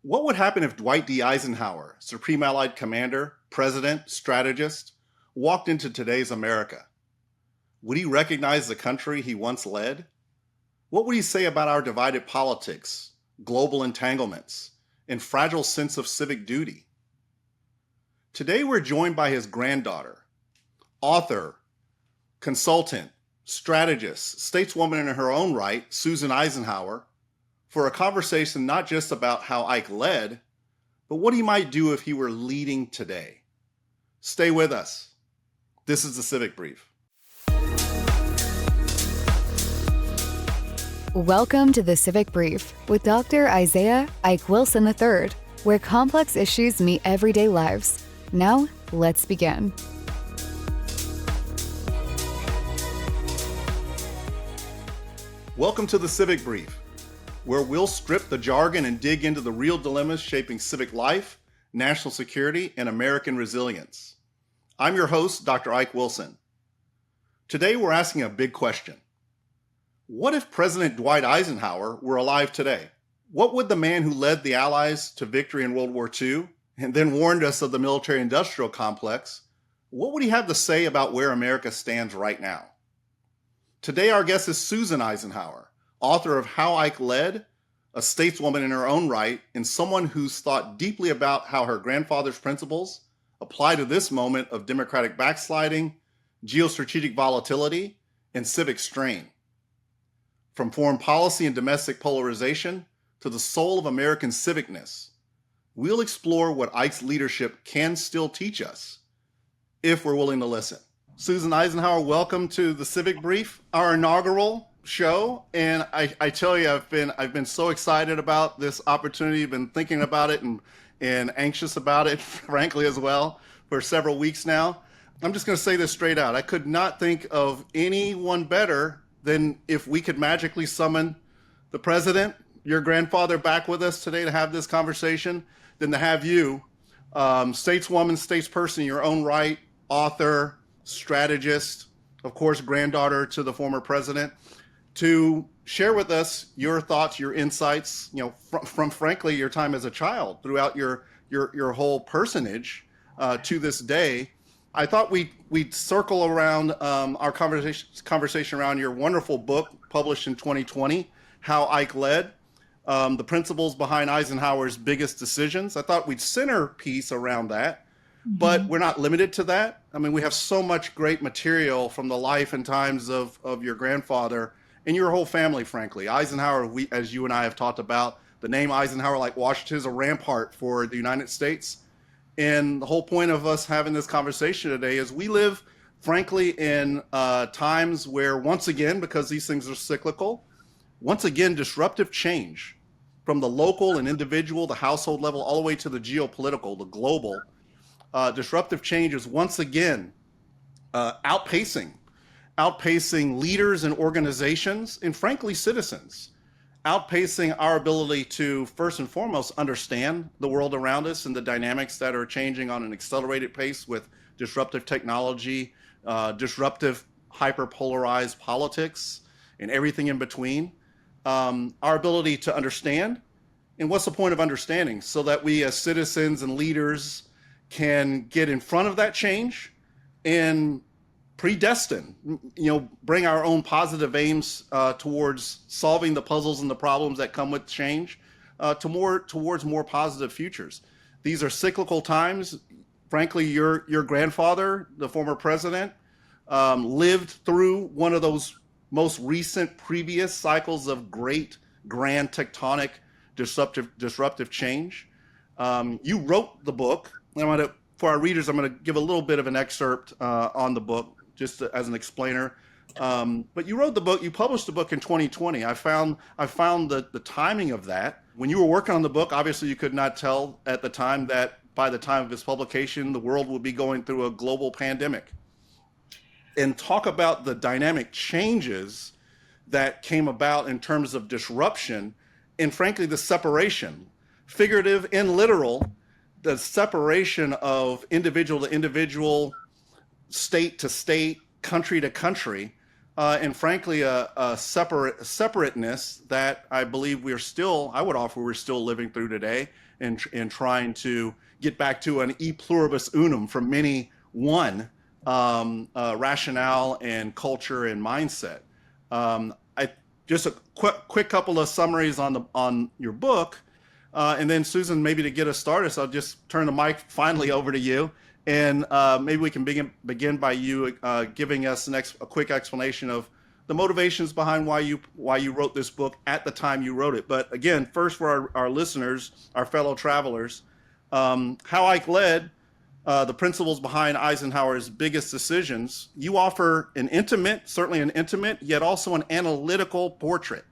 What would happen if Dwight D. Eisenhower, Supreme Allied Commander, President, strategist, walked into today's America? Would he recognize the country he once led? What would he say about our divided politics, global entanglements, and fragile sense of civic duty? Today we're joined by his granddaughter, author, consultant, strategist, stateswoman in her own right, Susan Eisenhower, for a conversation not just about how Ike led, but what he might do if he were leading today. Stay with us. This is the Civic Brief. Welcome to the Civic Brief with Dr. Isaiah Ike Wilson III, where complex issues meet everyday lives. Now, let's begin. Welcome to the Civic Brief, where we'll strip the jargon and dig into the real dilemmas shaping civic life, national security, and American resilience. I'm your host, Dr. Ike Wilson. Today, we're asking a big question. What if President Dwight Eisenhower were alive today? What would the man who led the Allies to victory in World War II and then warned us of the military-industrial complex, what would he have to say about where America stands right now? Today, our guest is Susan Eisenhower, author of How Ike Led, a stateswoman in her own right, and someone who's thought deeply about how her grandfather's principles apply to this moment of democratic backsliding, geostrategic volatility, and civic strain. From foreign policy and domestic polarization to the soul of American civicness, we'll explore what Ike's leadership can still teach us, if we're willing to listen. Susan Eisenhower, welcome to the Civic Brief, our inaugural show. And I tell you, I've been so excited about this opportunity. I've been thinking about it and anxious about it, frankly, as well, for several weeks now. I'm just going to say this straight out. I could not think of anyone better than if we could magically summon the president, your grandfather, back with us today to have this conversation, than to have you, stateswoman, statesperson in your own right, author, strategist, of course, granddaughter to the former president, to share with us your thoughts, your insights, from frankly your time as a child throughout your whole personage to this day. I thought we'd circle around our conversation around your wonderful book published in 2020, How Ike Led, the principles behind Eisenhower's biggest decisions. I thought we'd centerpiece around that, but we're not limited to that. I mean, we have so much great material from the life and times of your grandfather and your whole family, frankly. Eisenhower, as you and I have talked about, the name Eisenhower, like Washington, is a rampart for the United States. And the whole point of us having this conversation today is we live, frankly, in times where, once again, because these things are cyclical, once again, disruptive change from the local and individual, the household level, all the way to the geopolitical, the global, disruptive change is once again outpacing leaders and organizations and, frankly, citizens, outpacing our ability to, first and foremost, understand the world around us and the dynamics that are changing on an accelerated pace with disruptive technology, disruptive, hyper-polarized politics, and everything in between. Our ability to understand, and what's the point of understanding? So that we as citizens and leaders can get in front of that change and predestine, bring our own positive aims towards solving the puzzles and the problems that come with change towards more positive futures. These are cyclical times. Frankly, your grandfather, the former president, lived through one of those most recent previous cycles of great, grand, tectonic, disruptive change. You wrote the book. For our readers, I'm going to give a little bit of an excerpt on the book, just as an explainer. But you wrote the book, you published the book in 2020. I found the timing of that. When you were working on the book, obviously you could not tell at the time that by the time of its publication, the world would be going through a global pandemic. And talk about the dynamic changes that came about in terms of disruption and, frankly, the separation, figurative and literal, the separation of individual to individual, state to state, country to country, and frankly, a separateness that I believe we're still living through today. in trying to get back to an e pluribus unum from many one rationale and culture and mindset. I just a quick couple of summaries on your book, and then Susan, maybe to get us started, so I'll just turn the mic finally over to you, and maybe we can begin by you giving us a quick explanation of the motivations behind why you wrote this book at the time you wrote it. But again, first for our listeners, our fellow travelers, how Ike Led, the principles behind Eisenhower's biggest decisions, you offer certainly an intimate, yet also an analytical portrait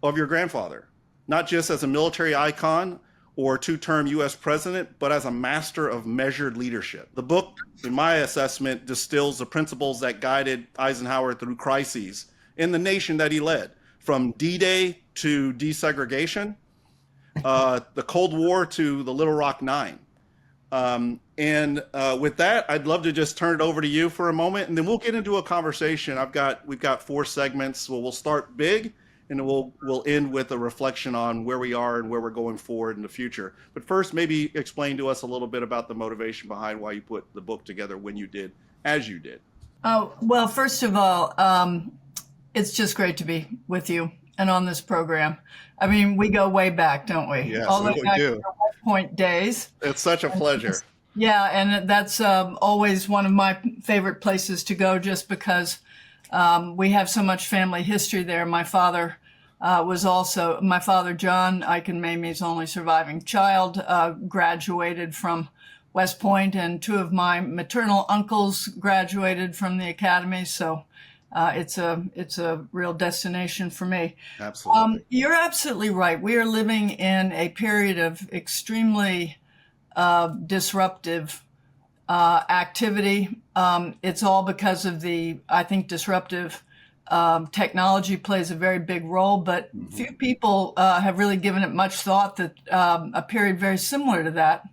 of your grandfather, not just as a military icon or two-term U.S. president, but as a master of measured leadership. The book, in my assessment, distills the principles that guided Eisenhower through crises in the nation that he led, from D-Day to desegregation, the Cold War to the Little Rock Nine. With that, I'd love to just turn it over to you for a moment, and then we'll get into a conversation. We've got 4 segments. We'll start big, and then we'll end with a reflection on where we are and where we're going forward in the future. But first, maybe explain to us a little bit about the motivation behind why you put the book together when you did, as you did. Oh, well, first of all, it's just great to be with you and on this program. I mean, we go way back, don't we? Yes, all the way back do. to the West Point days. It's such a pleasure. Yeah, and that's always one of my favorite places to go, just because we have so much family history there. My father John, Ike and Mamie's only surviving child, graduated from West Point, and 2 of my maternal uncles graduated from the academy. So it's a real destination for me. Absolutely. You're absolutely right. We are living in a period of extremely disruptive activity. It's all because of disruptive technology plays a very big role, but few people have really given it much thought that a period very similar to that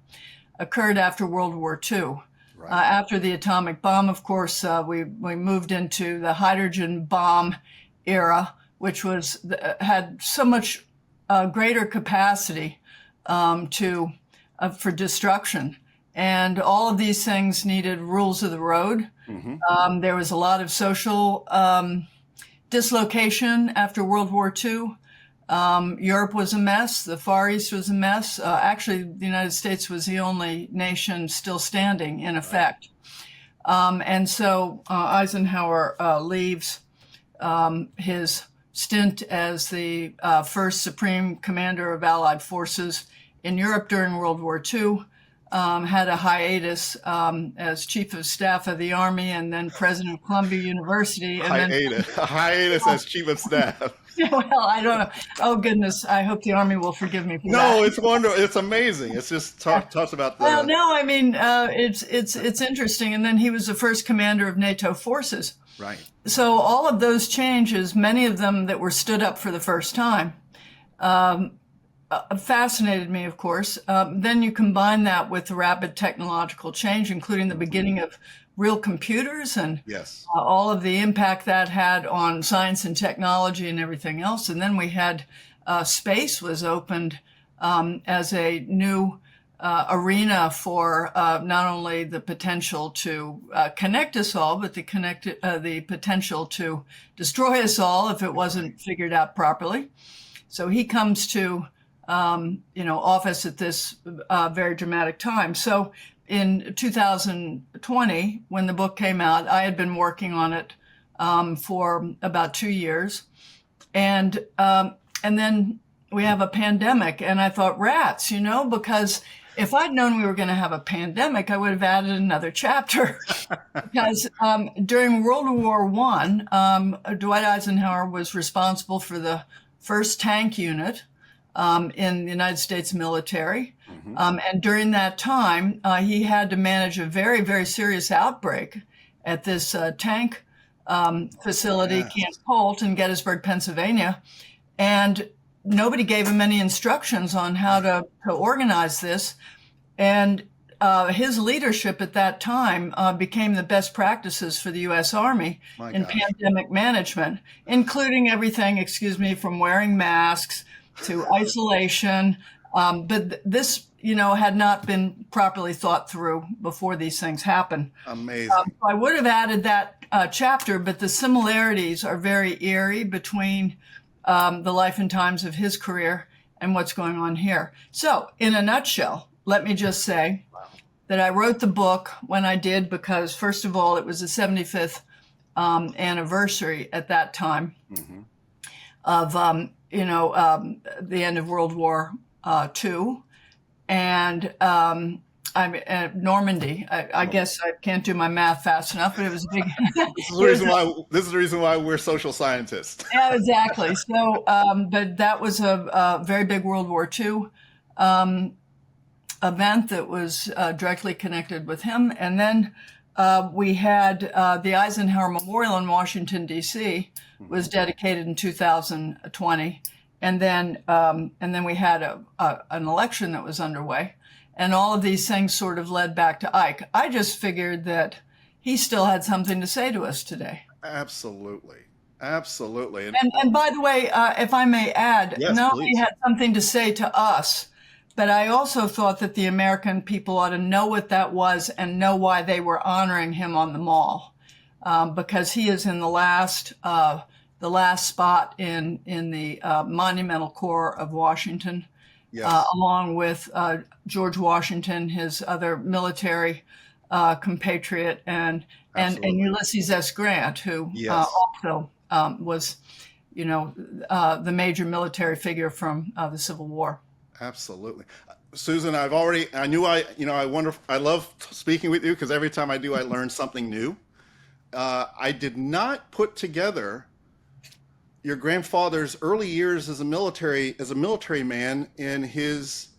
occurred after World War II. Right. After the atomic bomb, of course, we moved into the hydrogen bomb era, which had so much greater capacity for destruction. And all of these things needed rules of the road. There was a lot of social dislocation after World War II. Europe was a mess. The Far East was a mess. Actually, the United States was the only nation still standing, in effect. And so Eisenhower leaves his stint as the first Supreme Commander of Allied forces in Europe during World War II, had a hiatus as Chief of Staff of the Army and then President of Columbia University. And hiatus as Chief of Staff. Well, I don't know. Oh, goodness. I hope the Army will forgive me for that. No, it's wonderful. It's amazing. It's just talks about the... Well, no, I mean, it's interesting. And then he was the first commander of NATO forces. Right. So all of those changes, many of them that were stood up for the first time, fascinated me, of course. Then you combine that with the rapid technological change, including the beginning of real computers and yes. All of the impact that had on science and technology and everything else. And then we had space was opened as a new arena for not only the potential to connect us all, but the potential to destroy us all if it wasn't figured out properly. So he comes to office at this very dramatic time. So in 2020, when the book came out, I had been working on it for about 2 years, and then we have a pandemic, and I thought, rats, because if I'd known we were going to have a pandemic, I would have added another chapter. Because during World War I, Dwight Eisenhower was responsible for the first tank unit in the United States military. And during that time, he had to manage a very, very serious outbreak at this tank facility, Camp Holt in Gettysburg, Pennsylvania. And nobody gave him any instructions on how to organize this. And his leadership at that time became the best practices for the U.S. Army in pandemic management, including everything, from wearing masks to isolation, But this, had not been properly thought through before these things happen. Amazing. So I would have added that chapter, but the similarities are very eerie between the life and times of his career and what's going on here. So in a nutshell, let me just say that I wrote the book when I did because, first of all, it was the 75th anniversary at that time of, the end of World War II. And I'm at Normandy. I guess I can't do my math fast enough, but it was a big. This is the reason why we're social scientists. Yeah, exactly. So, but that was a very big World War II event that was directly connected with him. And then we had the Eisenhower Memorial in Washington, D.C. was dedicated in 2020. And then we had an election that was underway. And all of these things sort of led back to Ike. I just figured that he still had something to say to us today. Absolutely. Absolutely. And by the way, if I may add, yes, not please. only had something to say to us, but I also thought that the American people ought to know what that was and know why they were honoring him on the Mall, because he is in the last spot in the monumental core of Washington, Yes. along with George Washington, his other military compatriot, and Ulysses S. Grant, who Yes. also was, the major military figure from the Civil War. Absolutely. Susan, I love speaking with you because every time I do, I learn something new. I did not put together your grandfather's early years as a military man and his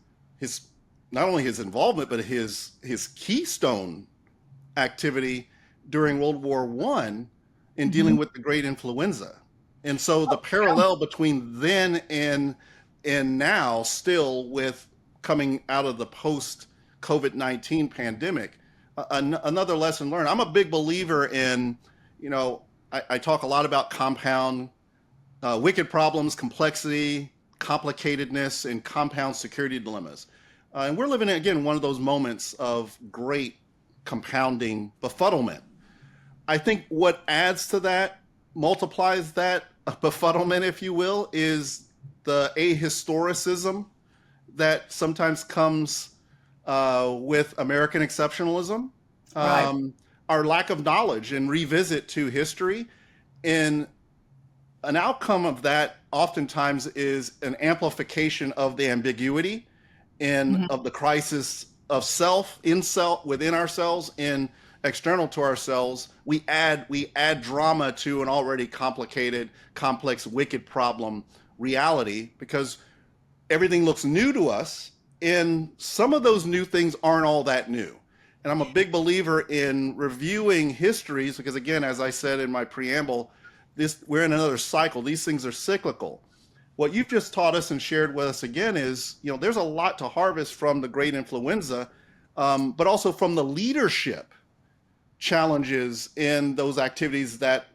not only his involvement, but his keystone activity during World War I in dealing with the great influenza. And so the parallel between then and now, still with coming out of the post-COVID-19 pandemic, another lesson learned. I'm a big believer in, I talk a lot about compound wicked problems, complexity, complicatedness, and compound security dilemmas. And we're living in, again, one of those moments of great compounding befuddlement. I think what adds to that, multiplies that befuddlement, if you will, is the ahistoricism that sometimes comes with American exceptionalism, Right. Our lack of knowledge and revisit to history. And an outcome of that oftentimes is an amplification of the ambiguity and of the crisis of self, within ourselves, and external to ourselves. We add drama to an already complicated, complex, wicked problem reality because everything looks new to us, and some of those new things aren't all that new. And I'm a big believer in reviewing histories because, again, as I said in my preamble, we're in another cycle. These things are cyclical. What you've just taught us and shared with us again is, there's a lot to harvest from the great influenza, but also from the leadership challenges in those activities that,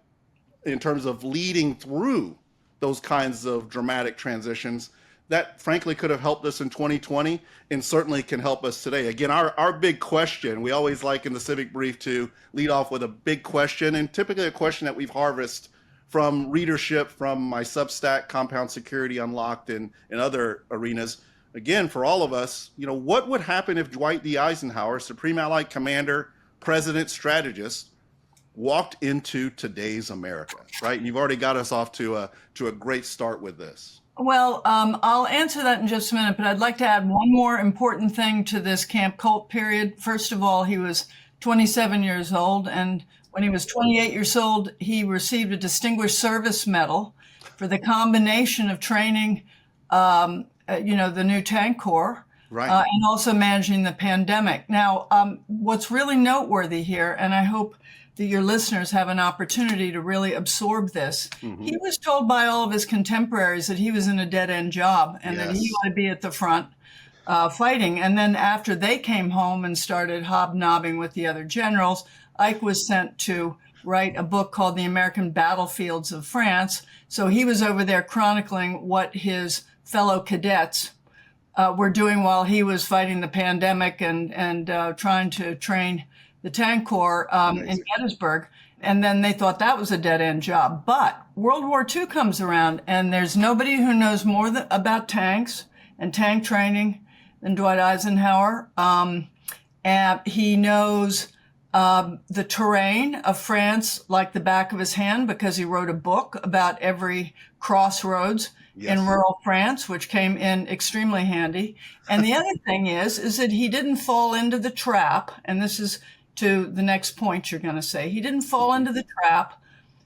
in terms of leading through those kinds of dramatic transitions, that frankly could have helped us in 2020 and certainly can help us today. Again, our big question, we always like in the Civic Brief to lead off with a big question, and typically a question that we've harvested from readership, from my Substack, Compound Security Unlocked, and other arenas. Again, for all of us, what would happen if Dwight D. Eisenhower, Supreme Allied Commander, President, Strategist, walked into today's America, right? And you've already got us off to a great start with this. Well, I'll answer that in just a minute, but I'd like to add one more important thing to this Camp Colt period. First of all, he was 27 years old, and when he was 28 years old, he received a Distinguished Service Medal for the combination of training, the new tank corps, Right. And also managing the pandemic. Now, what's really noteworthy here, and I hope that your listeners have an opportunity to really absorb this. He was told by all of his contemporaries that he was in a dead-end job and that he ought to be at the front fighting. And then after they came home and started hobnobbing with the other generals, Ike was sent to write a book called The American Battlefields of France. So he was over there chronicling what his fellow cadets were doing while he was fighting the pandemic and trying to train the tank corps in Gettysburg. And then they thought that was a dead-end job. But World War II comes around, and there's nobody who knows more about tanks and tank training than Dwight Eisenhower. And he knows the terrain of France like the back of his hand because he wrote a book about every crossroads in rural France, which came in extremely handy. And the other thing is that he didn't fall into the trap, and this is to the next point you're going to say. He didn't fall into the trap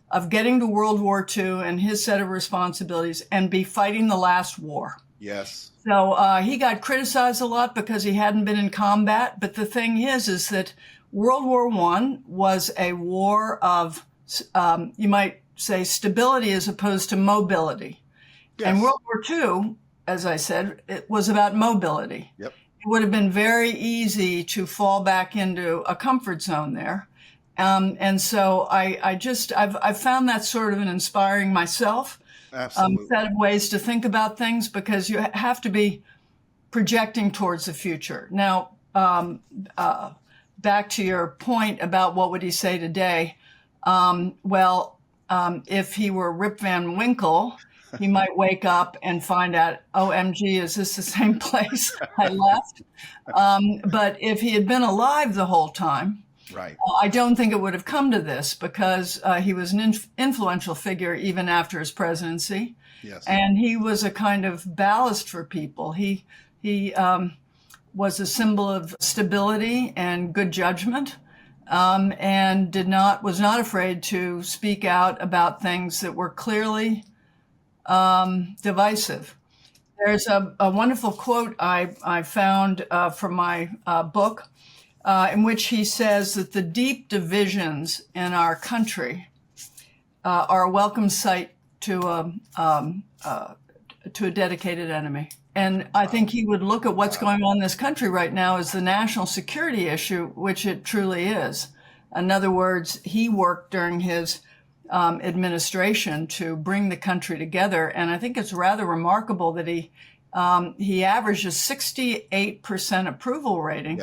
of getting to World War II and his set of responsibilities and be fighting the last war. Yes. So he got criticized a lot because he hadn't been in combat. But the thing is that World War I was a war of, you might say, stability as opposed to mobility. Yes. And World War II, as I said, it was about mobility. Yep. It would have been very easy to fall back into a comfort zone there. And so I've found that sort of an inspiring myself. Absolutely. Set of ways to think about things because you have to be projecting towards the future. Now, back to your point about what would he say today? If he were Rip Van Winkle, he might wake up and find out, OMG, is this the same place I left? But if he had been alive the whole time, right. I don't think it would have come to this because he was an influential figure even after his presidency. Yes. And he was a kind of ballast for people. He was a symbol of stability and good judgment, and was not afraid to speak out about things that were clearly divisive. There's a wonderful quote I found from my book in which he says that the deep divisions in our country are a welcome sight to a dedicated enemy. And I think he would look at what's going on in this country right now as the national security issue, which it truly is. In other words, he worked during his administration to bring the country together. And I think it's rather remarkable that he averaged a 68% approval rating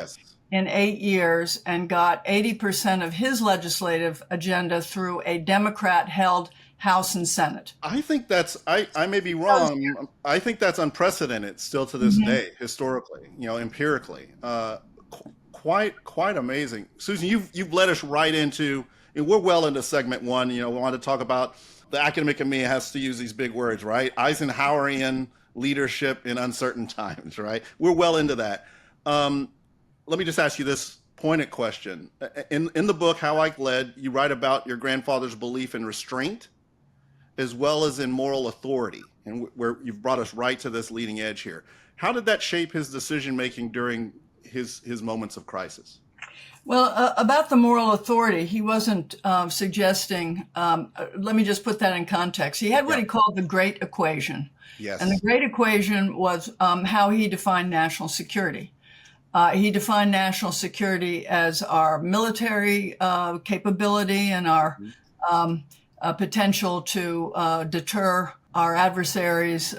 in 8 years and got 80% of his legislative agenda through a Democrat-held House and Senate. I think I may be wrong. I think that's unprecedented still to this day, historically, empirically. Quite amazing. Susan, you've led us right into, and we're well into segment one. We want to talk about the academic in me has to use these big words, right? Eisenhowerian leadership in uncertain times, right? We're well into that. Let me just ask you this pointed question. In the book, How Ike Led, you write about your grandfather's belief in restraint as well as in moral authority, and where you've brought us right to this leading edge here. How did that shape his decision-making during his moments of crisis? Well, about the moral authority, he wasn't suggesting, let me just put that in context. He had what he called the Great Equation. Yes. And the Great Equation was how he defined national security. He defined national security as our military capability and our potential to deter our adversaries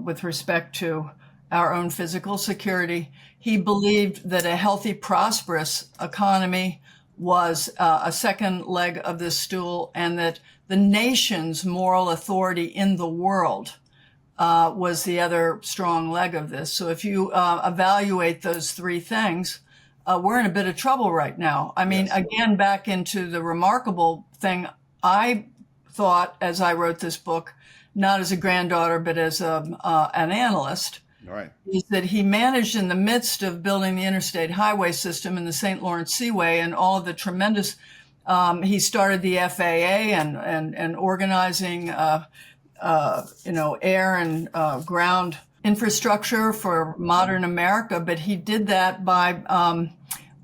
with respect to our own physical security. He believed that a healthy, prosperous economy was a second leg of this stool, and that the nation's moral authority in the world was the other strong leg of this. So if you evaluate those three things, we're in a bit of trouble right now. I mean, again, back into the remarkable thing, I thought as I wrote this book, not as a granddaughter, but as an analyst, right, is that he managed in the midst of building the interstate highway system and the St. Lawrence Seaway and all of the tremendous, he started the FAA and organizing, air and ground infrastructure for modern America. But he did that by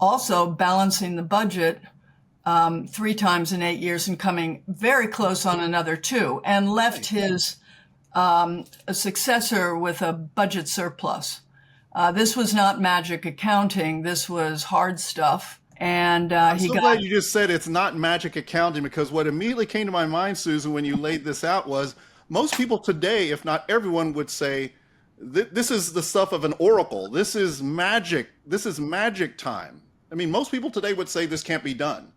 also balancing the budget 3 times in 8 years and coming very close on another 2, and left his a successor with a budget surplus. This was not magic accounting. This was hard stuff. And I'm so glad you just said it's not magic accounting, because what immediately came to my mind, Susan, when you laid this out was most people today, if not everyone, would say This is the stuff of an oracle. This is magic. This is magic time. I mean, most people today would say this can't be done,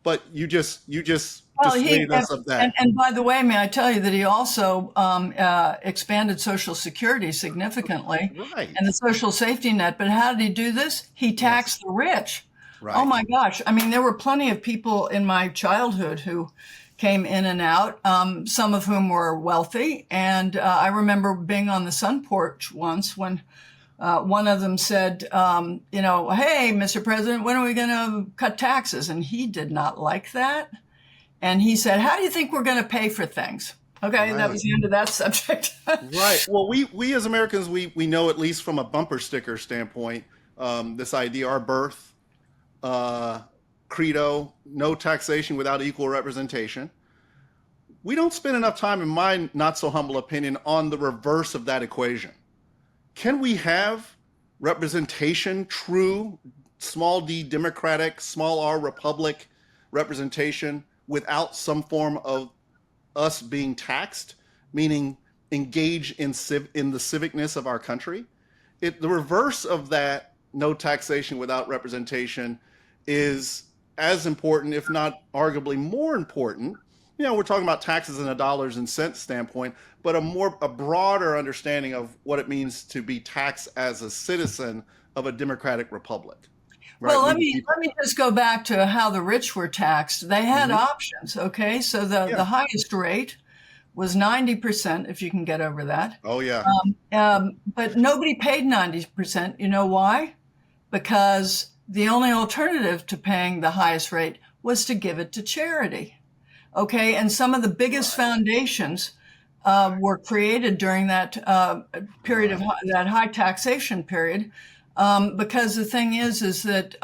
but you just Well, dissuaded us of that. and by the way, may I tell you that he also expanded Social Security significantly Right. and the social safety net. But how did he do this? He taxed the rich. Right. Oh my gosh. I mean, there were plenty of people in my childhood who came in and out, some of whom were wealthy. And I remember being on the sun porch once when one of them said, hey, Mr. President, when are we going to cut taxes? And he did not like that. And he said, how do you think we're going to pay for things? Okay, Right. That was the end of that subject. Right. Well, we as Americans, we know, at least from a bumper sticker standpoint, this idea, our birth, credo, no taxation without equal representation. We don't spend enough time, in my not so humble opinion, on the reverse of that equation. Can we have representation, true, small d democratic, small r republic representation without some form of us being taxed, meaning engage in the civicness of our country? The reverse of that, no taxation without representation, is as important, if not arguably more important. We're talking about taxes in a dollars and cents standpoint, but a broader understanding of what it means to be taxed as a citizen of a democratic republic. Right? Well, let me just go back to how the rich were taxed. They had options, okay? So the highest rate was 90%, if you can get over that. Oh, yeah. But nobody paid 90%. You know why? Because the only alternative to paying the highest rate was to give it to charity. Okay, and some of the biggest foundations were created during that period of that high taxation period, because the thing is that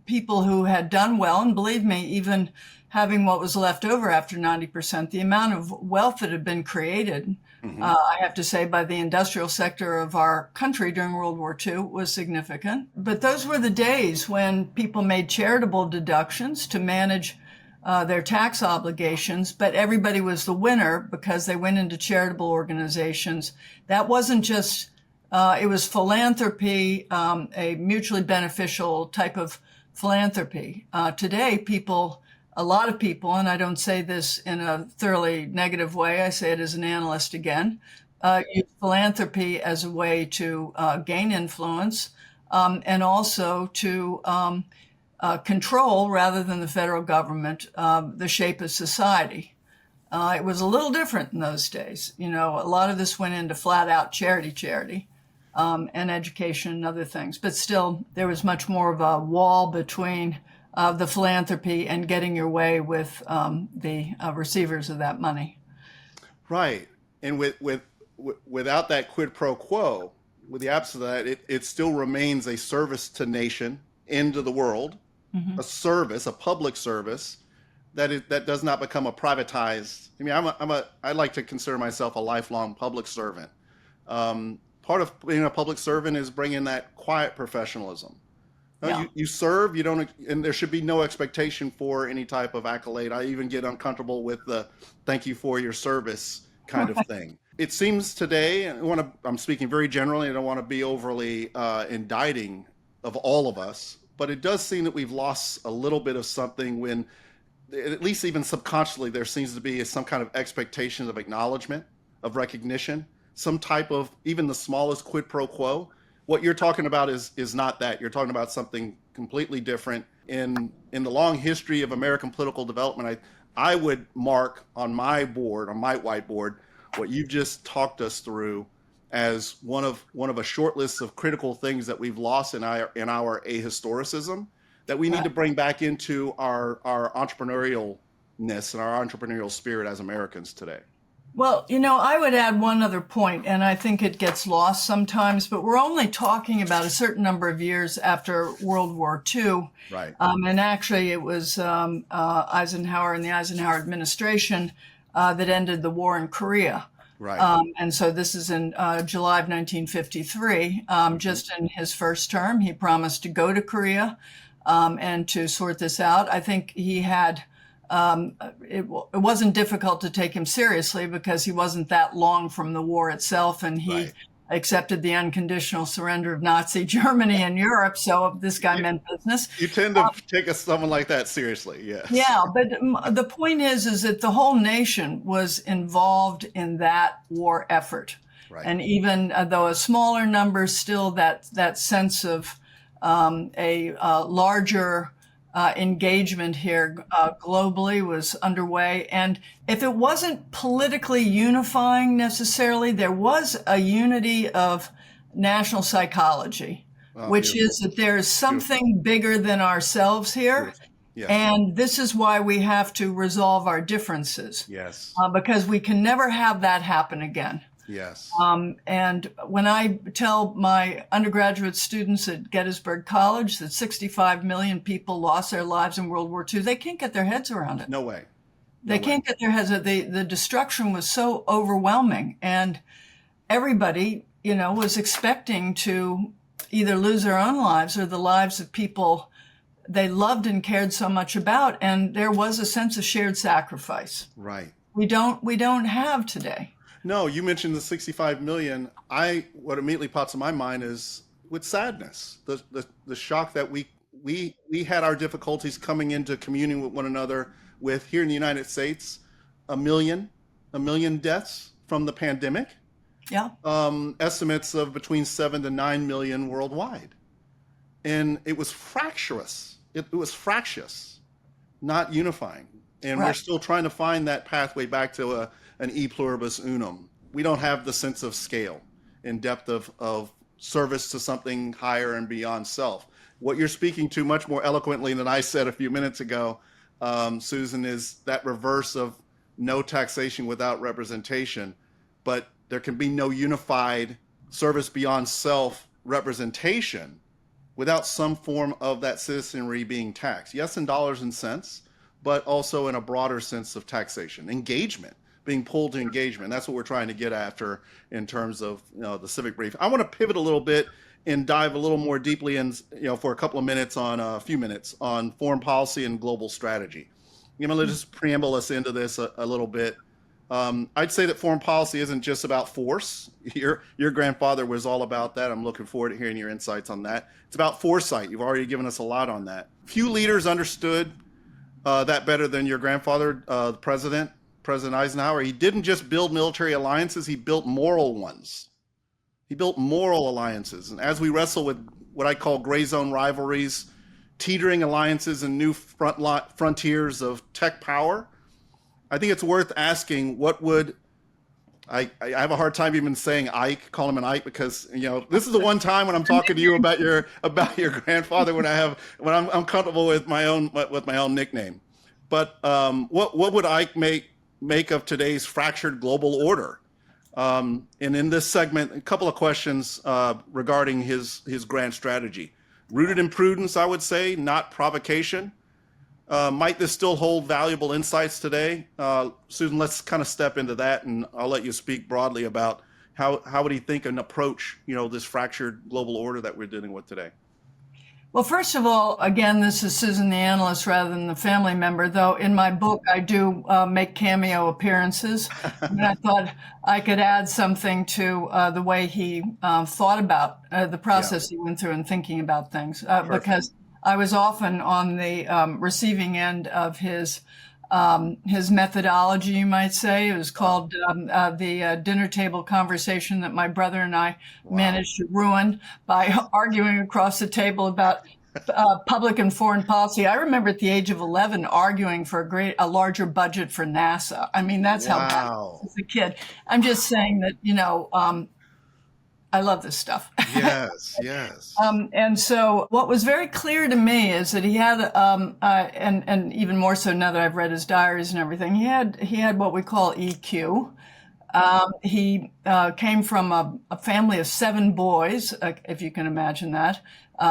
people who had done well, and believe me, even having what was left over after 90%, the amount of wealth that had been created, I have to say, by the industrial sector of our country during World War II was significant. But those were the days when people made charitable deductions to manage their tax obligations, but everybody was the winner because they went into charitable organizations. That wasn't just, it was philanthropy, a mutually beneficial type of philanthropy. Today, a lot of people, and I don't say this in a thoroughly negative way, I say it as an analyst again, use philanthropy as a way to gain influence and also to control, rather than the federal government, the shape of society. It was a little different in those days. A lot of this went into flat out charity, and education and other things. But still, there was much more of a wall between the philanthropy and getting your way with the receivers of that money. Right. And without that quid pro quo, with the absence of that, it still remains a service to nation, into the world. A service, a public service that does not become a privatized. I mean, I like to consider myself a lifelong public servant. Part of being a public servant is bringing that quiet professionalism. You serve, you don't, and there should be no expectation for any type of accolade. I even get uncomfortable with the "thank you for your service" kind of thing. It seems today, and I'm speaking very generally. I don't want to be overly indicting of all of us. But it does seem that we've lost a little bit of something when, at least even subconsciously, there seems to be some kind of expectation of acknowledgement, of recognition, some type of, even the smallest quid pro quo. What you're talking about is not that. You're talking about something completely different. In the long history of American political development, I would mark on my whiteboard, what you've just talked us through as one of a short list of critical things that we've lost in our ahistoricism that we need to bring back into our entrepreneurialness and our entrepreneurial spirit as Americans today. Well, I would add one other point, and I think it gets lost sometimes, but we're only talking about a certain number of years after World War II. Right. And actually, it was Eisenhower and the Eisenhower administration that ended the war in Korea. Right. And so this is in July of 1953. Just in his first term, he promised to go to Korea and to sort this out. I think he had, it wasn't difficult to take him seriously because he wasn't that long from the war itself. And he accepted the unconditional surrender of Nazi Germany and Europe. So this guy meant business. You tend to take someone like that seriously, yes. Yeah, but the point is that the whole nation was involved in that war effort. Right. And even though a smaller number, still that sense of a larger engagement here globally was underway. And if it wasn't politically unifying necessarily, there was a unity of national psychology, which beautiful. is that there is something bigger than ourselves here. Yes. And this is why we have to resolve our differences. Yes. Because we can never have that happen again. Yes. And when I tell my undergraduate students at Gettysburg College that 65 million people lost their lives in World War II, they can't get their heads around it. No way. They can't get their heads. The destruction was so overwhelming, and everybody, was expecting to either lose their own lives or the lives of people they loved and cared so much about. And there was a sense of shared sacrifice. Right. We don't have today. No, you mentioned the 65 million. What immediately pops in my mind is with sadness, the shock that we had our difficulties coming into communing with one another with here in the United States, a million deaths from the pandemic. Yeah. Estimates of between 7 to 9 million worldwide. And it was fractious. It was fractious, not unifying. And We're still trying to find that pathway back to an e pluribus unum. We don't have the sense of scale and depth of service to something higher and beyond self. What you're speaking to much more eloquently than I said a few minutes ago, Susan, is that reverse of no taxation without representation. But there can be no unified service beyond self representation without some form of that citizenry being taxed. Yes, in dollars and cents, but also in a broader sense of taxation, engagement, being pulled to engagement. That's what we're trying to get after in terms of the Civic Brief. I want to pivot a little bit and dive a little more deeply in, for a few minutes on foreign policy and global strategy. Let's just preamble us into this a little bit. I'd say that foreign policy isn't just about force. Your grandfather was all about that. I'm looking forward to hearing your insights on that. It's about foresight. You've already given us a lot on that. Few leaders understood that better than your grandfather, President Eisenhower. He didn't just build military alliances, he built moral ones. He built moral alliances. And as we wrestle with what I call gray zone rivalries, teetering alliances and new frontiers of tech power, I think it's worth asking what would, I have a hard time even saying Ike, call him an Ike, because this is the one time when I'm talking to you about your grandfather when I'm comfortable with my own nickname. But what would Ike make of today's fractured global order? And in this segment, a couple of questions regarding his grand strategy. Rooted in prudence, I would say, not provocation. Might this still hold valuable insights today? Susan, let's kind of step into that, and I'll let you speak broadly about how would he think and approach, this fractured global order that we're dealing with today? Well, first of all, again, this is Susan the analyst rather than the family member, though in my book I do make cameo appearances. And I thought I could add something to the way he thought about the process he went through in thinking about things, because I was often on the receiving end of his methodology, you might say. It was called the dinner table conversation that my brother and I managed to ruin by arguing across the table about public and foreign policy. I remember at the age of 11 arguing for a larger budget for NASA. I mean, that's how bad I was as a kid. I'm just saying that, I love this stuff. Yes. And so what was very clear to me is that he had, and even more so now that I've read his diaries and everything, he had what we call EQ. He came from a family of 7 boys, if you can imagine that.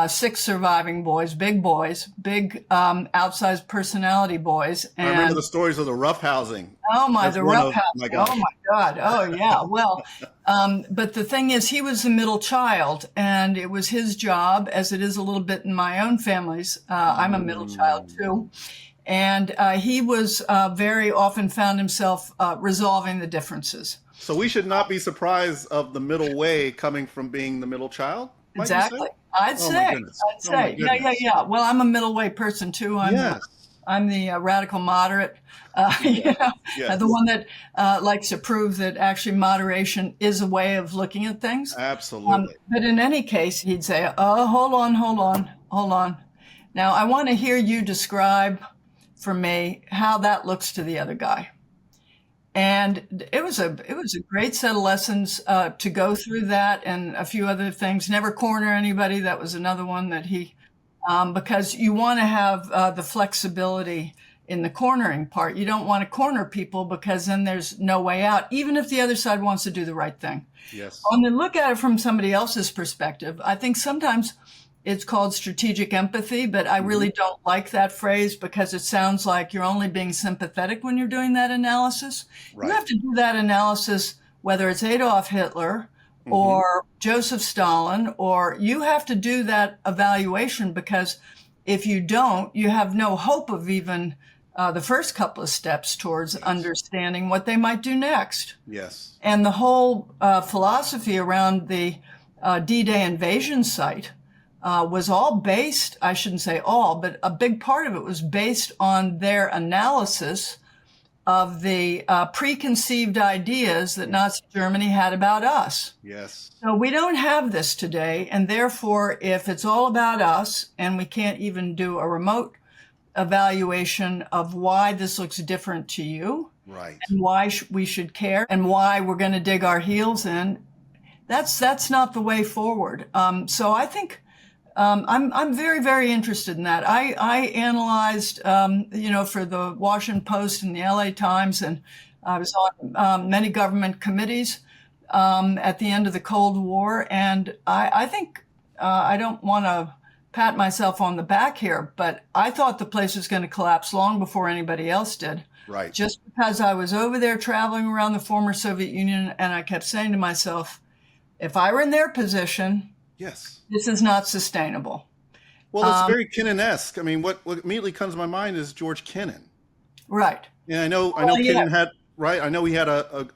6 surviving boys, big outsized personality boys. And I remember the stories of the roughhousing. Oh my, the roughhousing. Oh my God. Oh yeah. Well, but the thing is, he was the middle child, and it was his job, as it is a little bit in my own family's. I'm a middle child too. And he was very often found himself resolving the differences. So we should not be surprised of the middle way coming from being the middle child? Exactly. I'd Oh my say. goodness. I'd say. Yeah. Well, I'm a middle way person too. I'm the radical moderate, the one that likes to prove that actually moderation is a way of looking at things. Absolutely. But in any case, he'd say, "Oh, hold on. Now, I want to hear you describe for me how that looks to the other guy." And it was a great set of lessons to go through that, and a few other things. Never corner anybody. That was another one that he, because you want to have the flexibility in the cornering part. You don't want to corner people because then there's no way out, even if the other side wants to do the right thing. Yes. On the look at it from somebody else's perspective, I think sometimes it's called strategic empathy, but I really don't like that phrase because it sounds like you're only being sympathetic when you're doing that analysis. Right. You have to do that analysis, whether it's Adolf Hitler or Joseph Stalin, or you have to do that evaluation, because if you don't, you have no hope of even the first couple of steps towards understanding what they might do next. Yes. And the whole philosophy around the D-Day invasion site was all based, I shouldn't say all, but a big part of it was based on their analysis of the preconceived ideas that Nazi Germany had about us. Yes. So we don't have this today, and therefore, if it's all about us and we can't even do a remote evaluation of why this looks different to you, right, and why we should care, and why we're going to dig our heels in, that's not the way forward. So I think I'm very, very interested in that. I analyzed, for the Washington Post and the LA Times, and I was on many government committees at the end of the Cold War. And I think I don't want to pat myself on the back here, but I thought the place was going to collapse long before anybody else did. Right. Just because I was over there traveling around the former Soviet Union, and I kept saying to myself, if I were in their position, yes, this is not sustainable. Well, it's very Kennan-esque. I mean, what immediately comes to my mind is George Kennan. Right. And I know Kennan had, right. I know he had a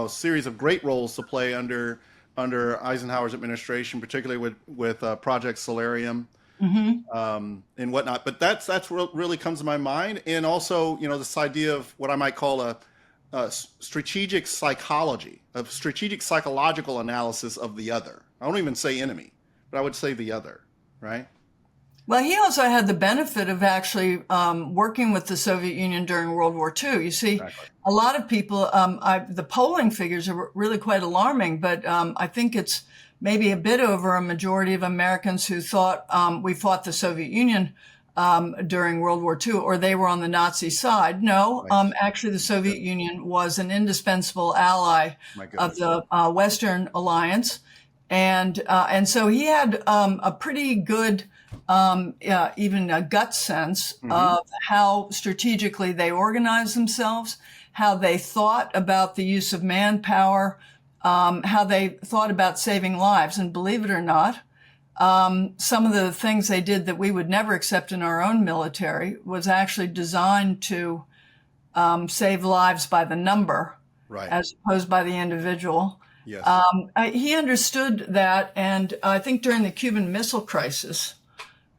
series of great roles to play under Eisenhower's administration, particularly with Project Solarium and whatnot. But that's what really comes to my mind. And also, this idea of what I might call a strategic psychology, a strategic psychological analysis of the other. I don't even say enemy, but I would say the other, right? Well, he also had the benefit of actually working with the Soviet Union during World War II. You see, exactly. A lot of people, the polling figures are really quite alarming, but I think it's maybe a bit over a majority of Americans who thought we fought the Soviet Union during World War II, or they were on the Nazi side. No, right. Actually, the Soviet Union was an indispensable ally of the Western Alliance. And so he had a pretty good, even a gut sense of how strategically they organized themselves, how they thought about the use of manpower, how they thought about saving lives. And believe it or not, some of the things they did that we would never accept in our own military was actually designed to save lives by the number, right, as opposed by the individual. Yes. He understood that, and I think during the Cuban Missile Crisis,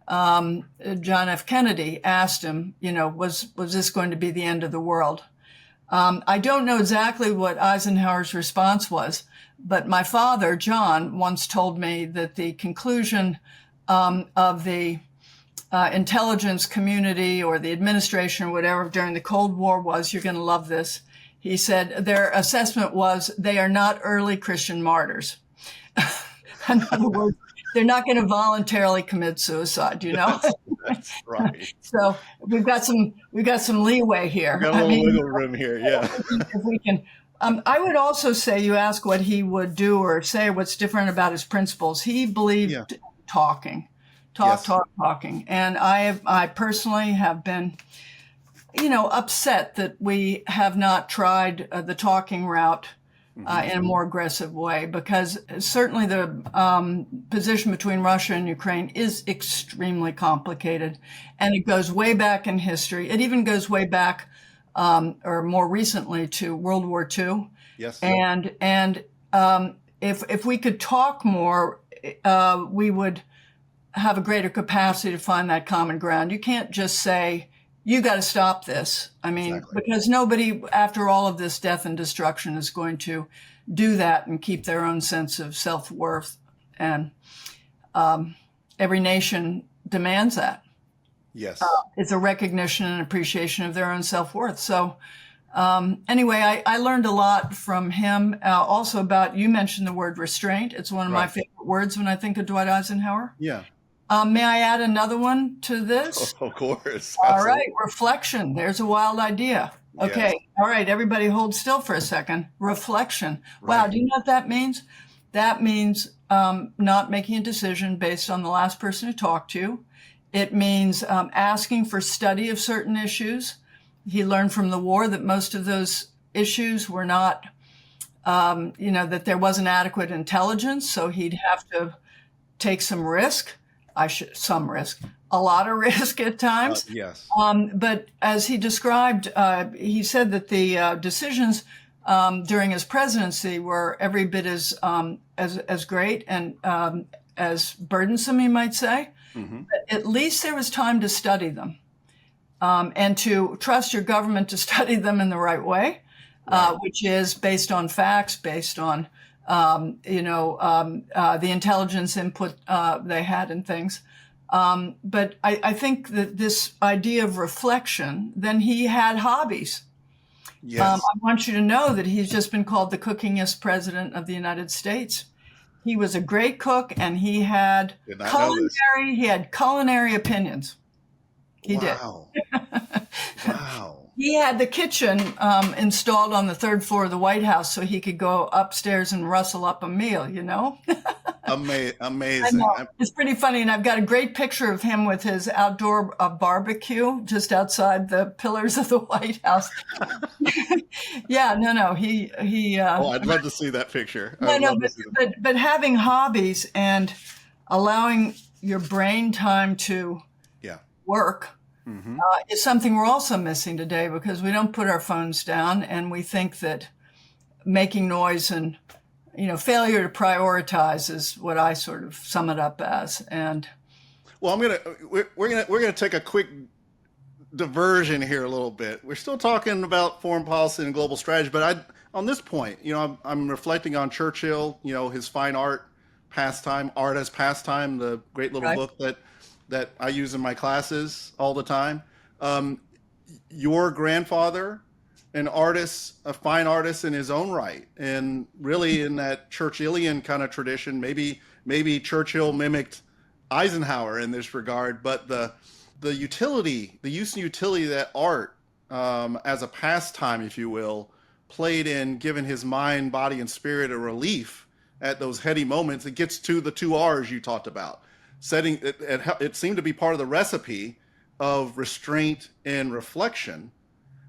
John F. Kennedy asked him, was this going to be the end of the world? I don't know exactly what Eisenhower's response was, but my father, John, once told me that the conclusion of the intelligence community or the administration or whatever during the Cold War was, you're going to love this. He said their assessment was they are not early Christian martyrs. In other words, they're not going to voluntarily commit suicide, That's right. So we've got some leeway here. We've got a little wiggle room here, yeah. If we can. I would also say, you ask what he would do or say what's different about his principles. He believed talking. And I personally have been, upset that we have not tried the talking route in a more aggressive way, because certainly the position between Russia and Ukraine is extremely complicated, and it goes way back in history. It even goes way back, or more recently, to World War II. Yes. And if we could talk more, we would have a greater capacity to find that common ground. You can't just say, you got to stop this. I mean, exactly. Because nobody, after all of this death and destruction, is going to do that and keep their own sense of self-worth. And every nation demands that. Yes. It's a recognition and appreciation of their own self-worth. So anyway, I learned a lot from him. Also about, you mentioned the word restraint. It's one of my favorite words when I think of Dwight Eisenhower. Yeah. May I add another one to this? Of course. All absolutely. Right. Reflection. There's a wild idea. Okay. Yes. All right. Everybody hold still for a second. Reflection. Right. Wow. Do you know what that means? That means not making a decision based on the last person who talked to you. It means asking for study of certain issues. He learned from the war that most of those issues were not, that there wasn't adequate intelligence. So he'd have to take some risk. A lot of risk at times. Yes. But as he described, he said that the decisions during his presidency were every bit as great and as burdensome, you might say. Mm-hmm. But at least there was time to study them and to trust your government to study them in the right way, which is based on facts, based on the intelligence input they had and things. But I think that this idea of reflection, then he had hobbies. Yes. I want you to know that he's just been called the cookingest president of the United States. He was a great cook, and he had culinary opinions. He did. Wow. He had the kitchen installed on the third floor of the White House so he could go upstairs and rustle up a meal, Amazing. I know. It's pretty funny. And I've got a great picture of him with his outdoor barbecue just outside the pillars of the White House. Yeah, no. He I'd love to see that picture. But having hobbies and allowing your brain time to work is something we're also missing today, because we don't put our phones down, and we think that making noise and failure to prioritize is what I sort of sum it up as. And well, we're gonna take a quick diversion here a little bit. We're still talking about foreign policy and global strategy, but on this point, I'm reflecting on Churchill, his fine art pastime, Art as Pastime, the great little book that I use in my classes all the time. Your grandfather, an artist, a fine artist in his own right, and really in that Churchillian kind of tradition. Maybe Churchill mimicked Eisenhower in this regard, but the use and utility of that art as a pastime, if you will, played in giving his mind, body, and spirit a relief at those heady moments. It gets to the 2 R's you talked about. It seemed to be part of the recipe of restraint and reflection.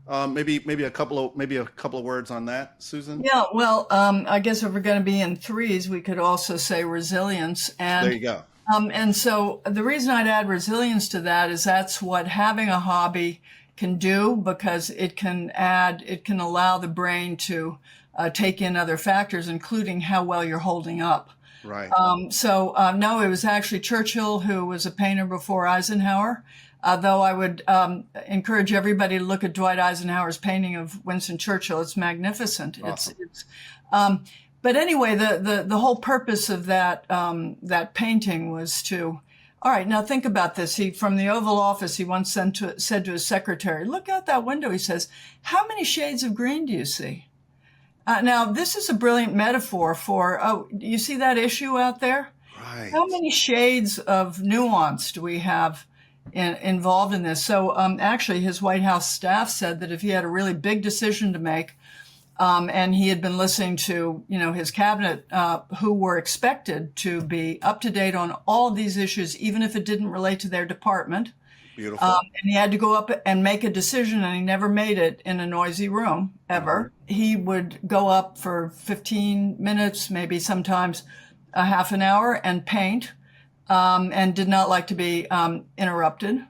Maybe a couple of words on that, Susan. Yeah, well, I guess if we're going to be in threes, we could also say resilience. And there you go. And so the reason I'd add resilience to that is that's what having a hobby can do, because it can allow the brain to take in other factors, including how well you're holding up. Right. No, it was actually Churchill who was a painter before Eisenhower, though I would encourage everybody to look at Dwight Eisenhower's painting of Winston Churchill. It's magnificent. Awesome. But anyway, the whole purpose of that painting was to, all right, now think about this. From the Oval Office, he once said to his secretary, look out that window, he says, how many shades of green do you see? Now, this is a brilliant metaphor for, you see that issue out there? Right. How many shades of nuance do we have involved in this? So actually, his White House staff said that if he had a really big decision to make, And he had been listening to, his cabinet, who were expected to be up to date on all of these issues, even if it didn't relate to their department. Beautiful. And he had to go up and make a decision, and he never made it in a noisy room, ever. Mm-hmm. He would go up for 15 minutes, maybe sometimes a half an hour, and paint, and did not like to be interrupted.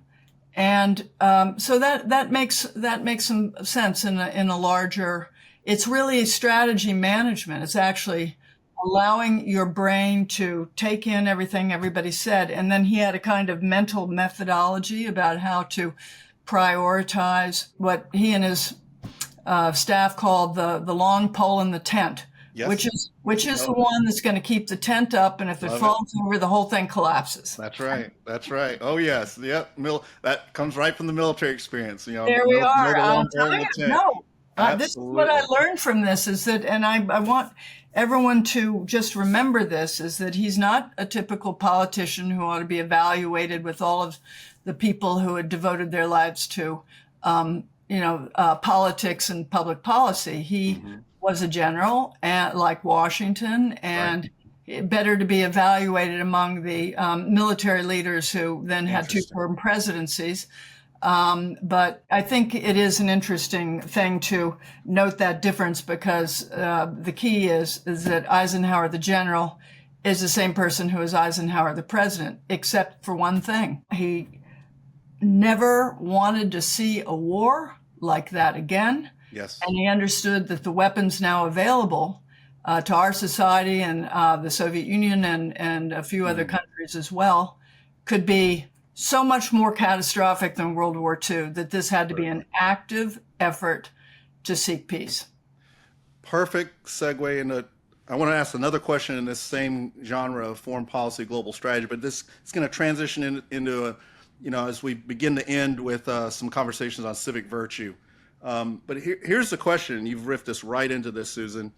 And so that makes some sense in a larger. It's really strategy management. It's actually allowing your brain to take in everything everybody said. And then he had a kind of mental methodology about how to prioritize what he and his staff called the long pole in the tent, yes. which is the one that's going to keep the tent up. And if it falls over, the whole thing collapses. That's right. That's right. Oh, yes. Yep. That comes right from the military experience. There we are. This is what I learned from this is that, and I want everyone to just remember this, is that he's not a typical politician who ought to be evaluated with all of the people who had devoted their lives to, politics and public policy. He was a general, and like Washington, and better to be evaluated among the military leaders who then had 2 term presidencies. But I think it is an interesting thing to note that difference, because the key is that Eisenhower, the general, is the same person who is Eisenhower, the president, except for one thing. He never wanted to see a war like that again. Yes. And he understood that the weapons now available to our society and the Soviet Union and a few other countries as well could be so much more catastrophic than World War II, that this had to be an active effort to seek peace. Perfect segue into, I want to ask another question in this same genre of foreign policy, global strategy, but this is going to transition into as we begin to end with some conversations on civic virtue. But here's the question. You've riffed us right into this, Susan.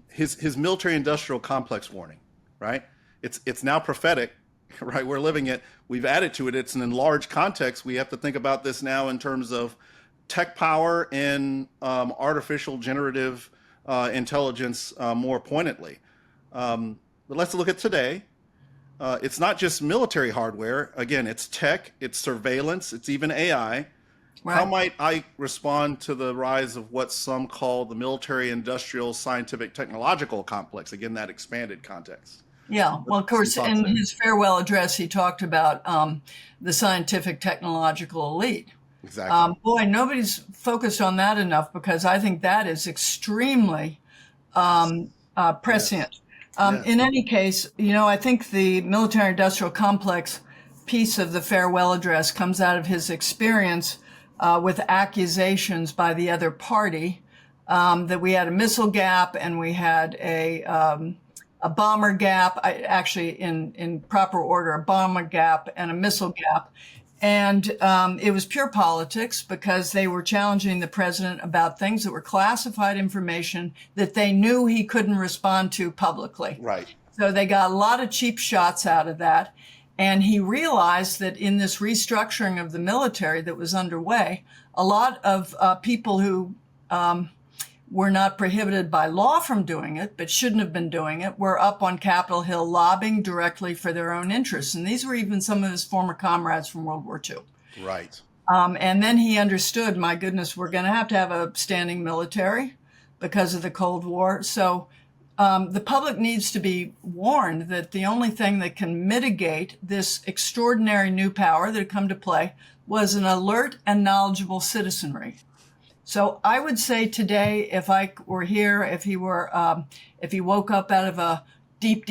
His military-industrial complex warning, right? It's now prophetic. Right, we're living it. We've added to it. It's an enlarged context. We have to think about this now in terms of tech power and artificial generative intelligence more pointedly. But let's look at today. It's not just military hardware. Again, it's tech, it's surveillance, it's even AI. Right. How might I respond to the rise of what some call the military-industrial scientific technological complex? Again, that expanded context. Yeah, well, of course, in his farewell address, he talked about the scientific technological elite. Exactly. Boy, nobody's focused on that enough, because I think that is extremely prescient. Yes. In any case, I think the military-industrial complex piece of the farewell address comes out of his experience with accusations by the other party that we had a missile gap and we had a bomber gap, actually in proper order, a bomber gap and a missile gap. And it was pure politics, because they were challenging the president about things that were classified information that they knew he couldn't respond to publicly. Right. So they got a lot of cheap shots out of that. And he realized that in this restructuring of the military that was underway, a lot of people who were not prohibited by law from doing it, but shouldn't have been doing it, were up on Capitol Hill lobbying directly for their own interests. And these were even some of his former comrades from World War II. Right. And then he understood, my goodness, we're going to have a standing military because of the Cold War. So the public needs to be warned that the only thing that can mitigate this extraordinary new power that had come to play was an alert and knowledgeable citizenry. So I would say today, if Ike were here, if he woke up out of a deep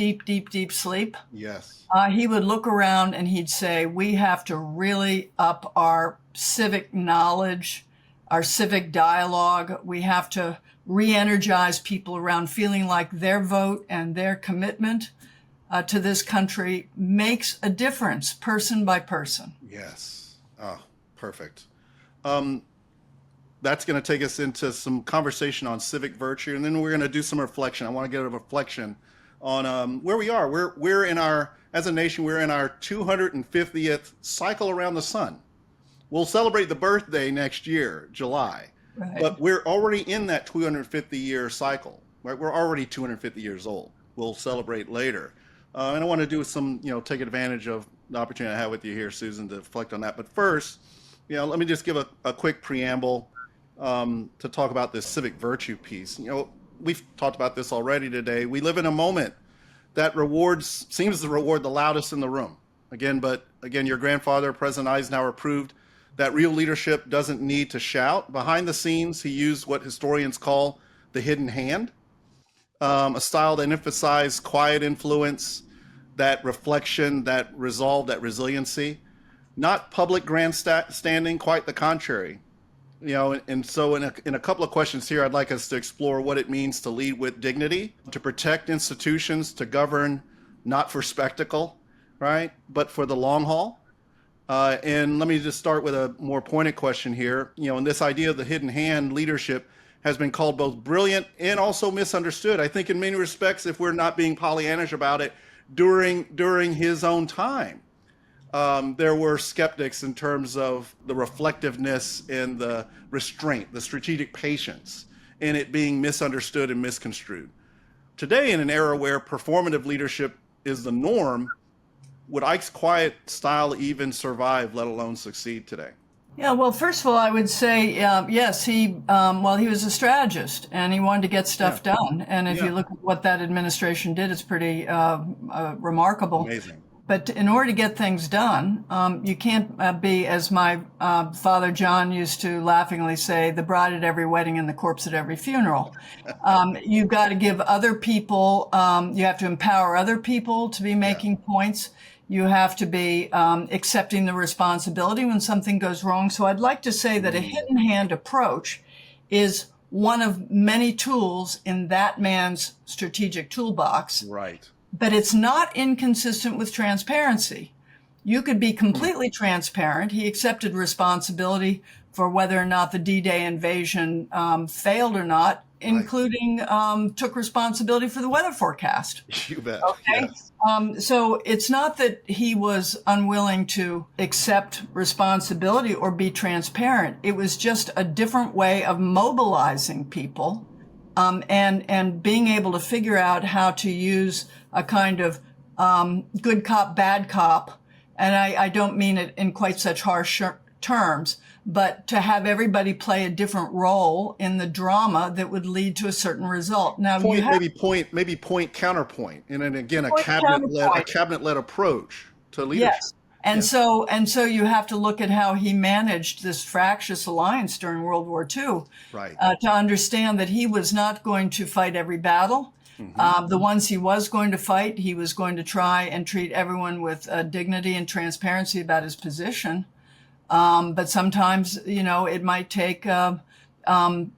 sleep, yes, he would look around and he'd say, we have to really up our civic knowledge, our civic dialogue. We have to re-energize people around feeling like their vote and their commitment to this country makes a difference, person by person. Yes. Oh, perfect. That's going to take us into some conversation on civic virtue, and then we're going to do some reflection. I want to get a reflection on where we are. We're in as a nation, we're in our 250th cycle around the sun. We'll celebrate the birthday next year, July. Right. But we're already in that 250-year cycle, right? We're already 250 years old. We'll celebrate later. And I want to do some, take advantage of the opportunity I have with you here, Susan, to reflect on that. But first, let me just give a quick preamble to talk about this civic virtue piece. We've talked about this already today. We live in a moment that seems to reward the loudest in the room. Again, your grandfather, President Eisenhower, proved that real leadership doesn't need to shout. Behind the scenes, he used what historians call the hidden hand, a style that emphasized quiet influence, that reflection, that resolve, that resiliency, not public grandstanding, quite the contrary. And so in a couple of questions here, I'd like us to explore what it means to lead with dignity, to protect institutions, to govern not for spectacle, right, but for the long haul. And let me just start with a more pointed question here. And this idea of the hidden hand leadership has been called both brilliant and also misunderstood. I think in many respects, if we're not being Pollyannish about it, during his own time, there were skeptics in terms of the reflectiveness and the restraint, the strategic patience, and it being misunderstood and misconstrued. Today, in an era where performative leadership is the norm, would Ike's quiet style even survive, let alone succeed today? Yeah, well, first of all, I would say, yes, he was a strategist and he wanted to get stuff done. And if you look at what that administration did, it's pretty remarkable. Amazing. But in order to get things done, you can't be, as my father John used to laughingly say, the bride at every wedding and the corpse at every funeral. You've got to give other people, you have to empower other people to be making points. You have to be accepting the responsibility when something goes wrong. So I'd like to say that a hidden hand approach is one of many tools in that man's strategic toolbox. Right. But it's not inconsistent with transparency. You could be completely transparent. He accepted responsibility for whether or not the D-Day invasion failed or not, including took responsibility for the weather forecast. You bet. Okay. Yes. So it's not that he was unwilling to accept responsibility or be transparent. It was just a different way of mobilizing people and being able to figure out how to use a kind of good cop, bad cop. And I don't mean it in quite such harsh terms, but to have everybody play a different role in the drama that would lead to a certain result. Now, maybe point counterpoint, and then again a cabinet-led approach to leadership. Yes. And so you have to look at how he managed this fractious alliance during World War II, right. To understand that he was not going to fight every battle. The ones he was going to fight, he was going to try and treat everyone with dignity and transparency about his position. But sometimes, it might take some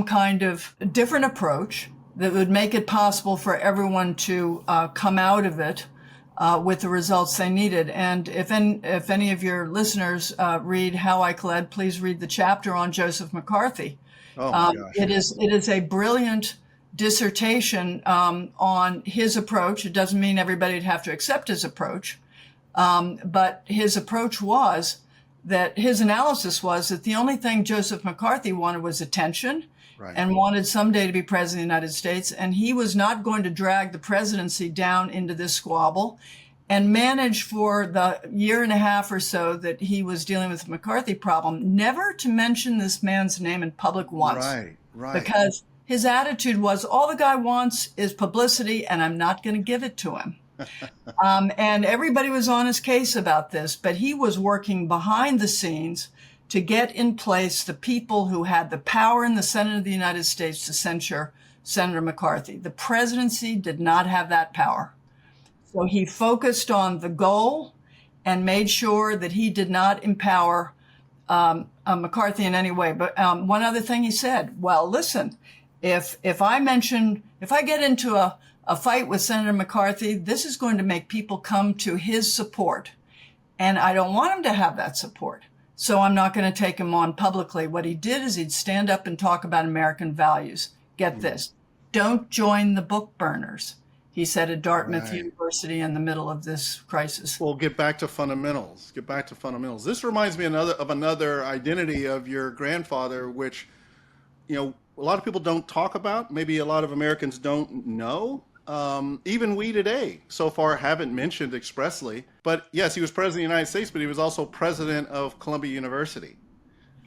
kind of different approach that would make it possible for everyone to come out of it with the results they needed. And if any of your listeners read How Ike Led, please read the chapter on Joseph McCarthy. Oh my gosh. It is a brilliant dissertation on his approach. It doesn't mean everybody would have to accept his approach, but his approach was that his analysis was that the only thing Joseph McCarthy wanted was attention. Right. And wanted someday to be president of the United States. And he was not going to drag the presidency down into this squabble, and managed for the year and a half or so that he was dealing with the McCarthy problem, never to mention this man's name in public once. Right. Because his attitude was, all the guy wants is publicity, and I'm not going to give it to him. And everybody was on his case about this, but he was working behind the scenes to get in place the people who had the power in the Senate of the United States to censure Senator McCarthy. The presidency did not have that power. So he focused on the goal and made sure that he did not empower McCarthy in any way. But one other thing he said, well, listen, if I get into a fight with Senator McCarthy, this is going to make people come to his support. And I don't want him to have that support. So I'm not going to take him on publicly. What he did is he'd stand up and talk about American values. Get this. Don't join the book burners. he said, at Dartmouth Right. University in the middle of this crisis. Well, get back to fundamentals. Get back to fundamentals. This reminds me of another identity of your grandfather, which, a lot of people don't talk about. Maybe a lot of Americans don't know. Even we today, so far, haven't mentioned expressly. But yes, he was president of the United States, but he was also president of Columbia University.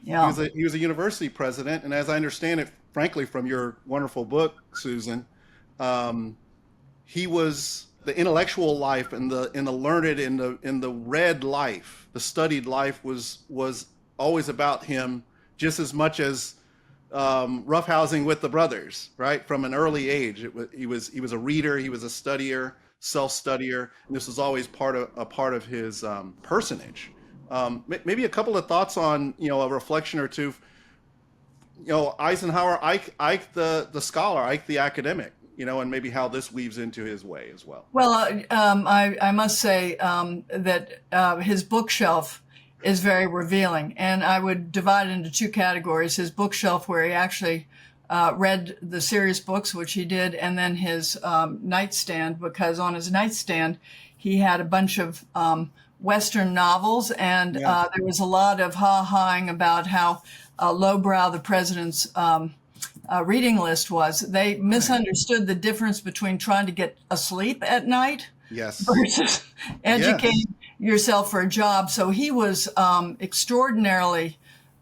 Yeah. He was a university president, and as I understand it, frankly, from your wonderful book, Susan, he was the intellectual life and the learned in the read life, the studied life was always about him just as much as roughhousing with the brothers, right? From an early age, he was a reader, he was a studier, self-studier, and this was always a part of his personage. Maybe a couple of thoughts on a reflection or two. Eisenhower, Ike the scholar, Ike the academic, and maybe how this weaves into his way as well. Well, I must say that his bookshelf is very revealing, and I would divide it into two categories: his bookshelf, where he actually read the serious books, which he did, and then his nightstand, because on his nightstand he had a bunch of Western novels, and there was a lot of ha-haing about how lowbrow the president's reading list was. They misunderstood the difference between trying to get asleep at night versus educating yourself for a job. So he was extraordinarily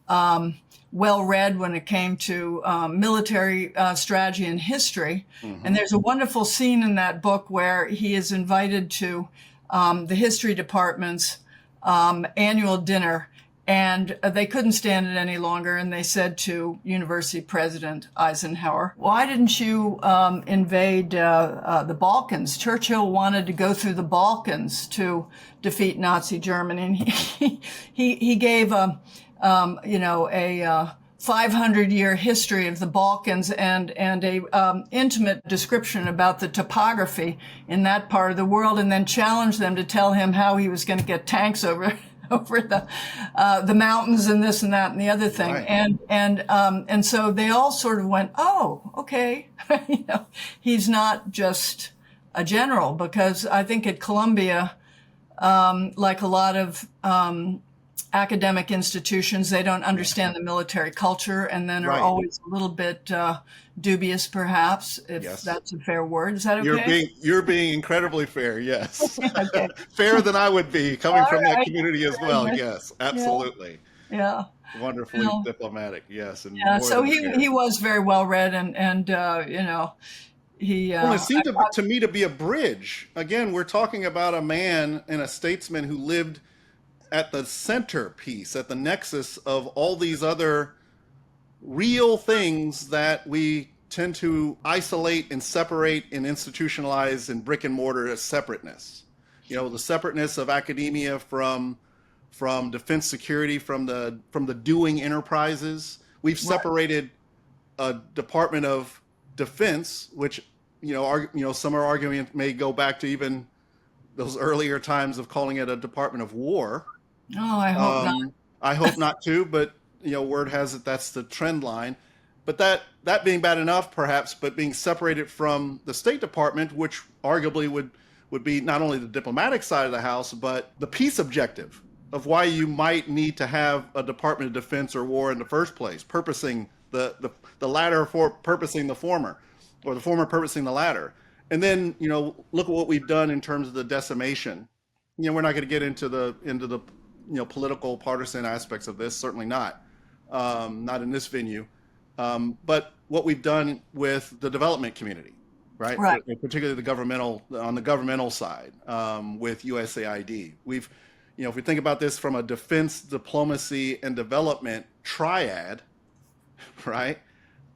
well-read when it came to military strategy and history. Mm-hmm. And there's a wonderful scene in that book where he is invited to the history department's annual dinner, and they couldn't stand it any longer. And they said to University President Eisenhower, "Why didn't you invade the Balkans? Churchill wanted to go through the Balkans to defeat Nazi Germany." And he gave a 500-year history of the Balkans and a intimate description about the topography in that part of the world, and then challenged them to tell him how he was going to get tanks over the mountains and this and that and the other thing. Right. And so they all sort of went, "Oh, okay." He's not just a general, because I think at Columbia, like a lot of academic institutions, they don't understand the military culture, and then are always a little bit dubious, perhaps, if that's a fair word. Is that okay? You're being incredibly fair. Yes. Okay. Fairer than I would be, coming from that community as well. Yes, absolutely. Yeah. Wonderfully diplomatic. Yes. And so he was very well read, and he. Well, it seemed to me to be a bridge. Again, we're talking about a man and a statesman who lived at the centerpiece, at the nexus of all these other real things that we tend to isolate and separate and institutionalize in brick and mortar as separateness. The separateness of academia from defense security, from the doing enterprises. We've separated a Department of Defense, which some are arguing it may go back to even those earlier times of calling it a Department of War. Oh, I hope not. I hope not too, but word has it that's the trend line. But that being bad enough, perhaps, but being separated from the State Department, which arguably would be not only the diplomatic side of the house, but the peace objective of why you might need to have a Department of Defense or War in the first place, purposing the latter for purposing the former, or the former purposing the latter. And then look at what we've done in terms of the decimation. We're not going to get into the political partisan aspects of this, certainly not in this venue. But what we've done with the development community, right? Particularly on the governmental side, with USAID. We've, if we think about this from a defense, diplomacy, and development triad, right?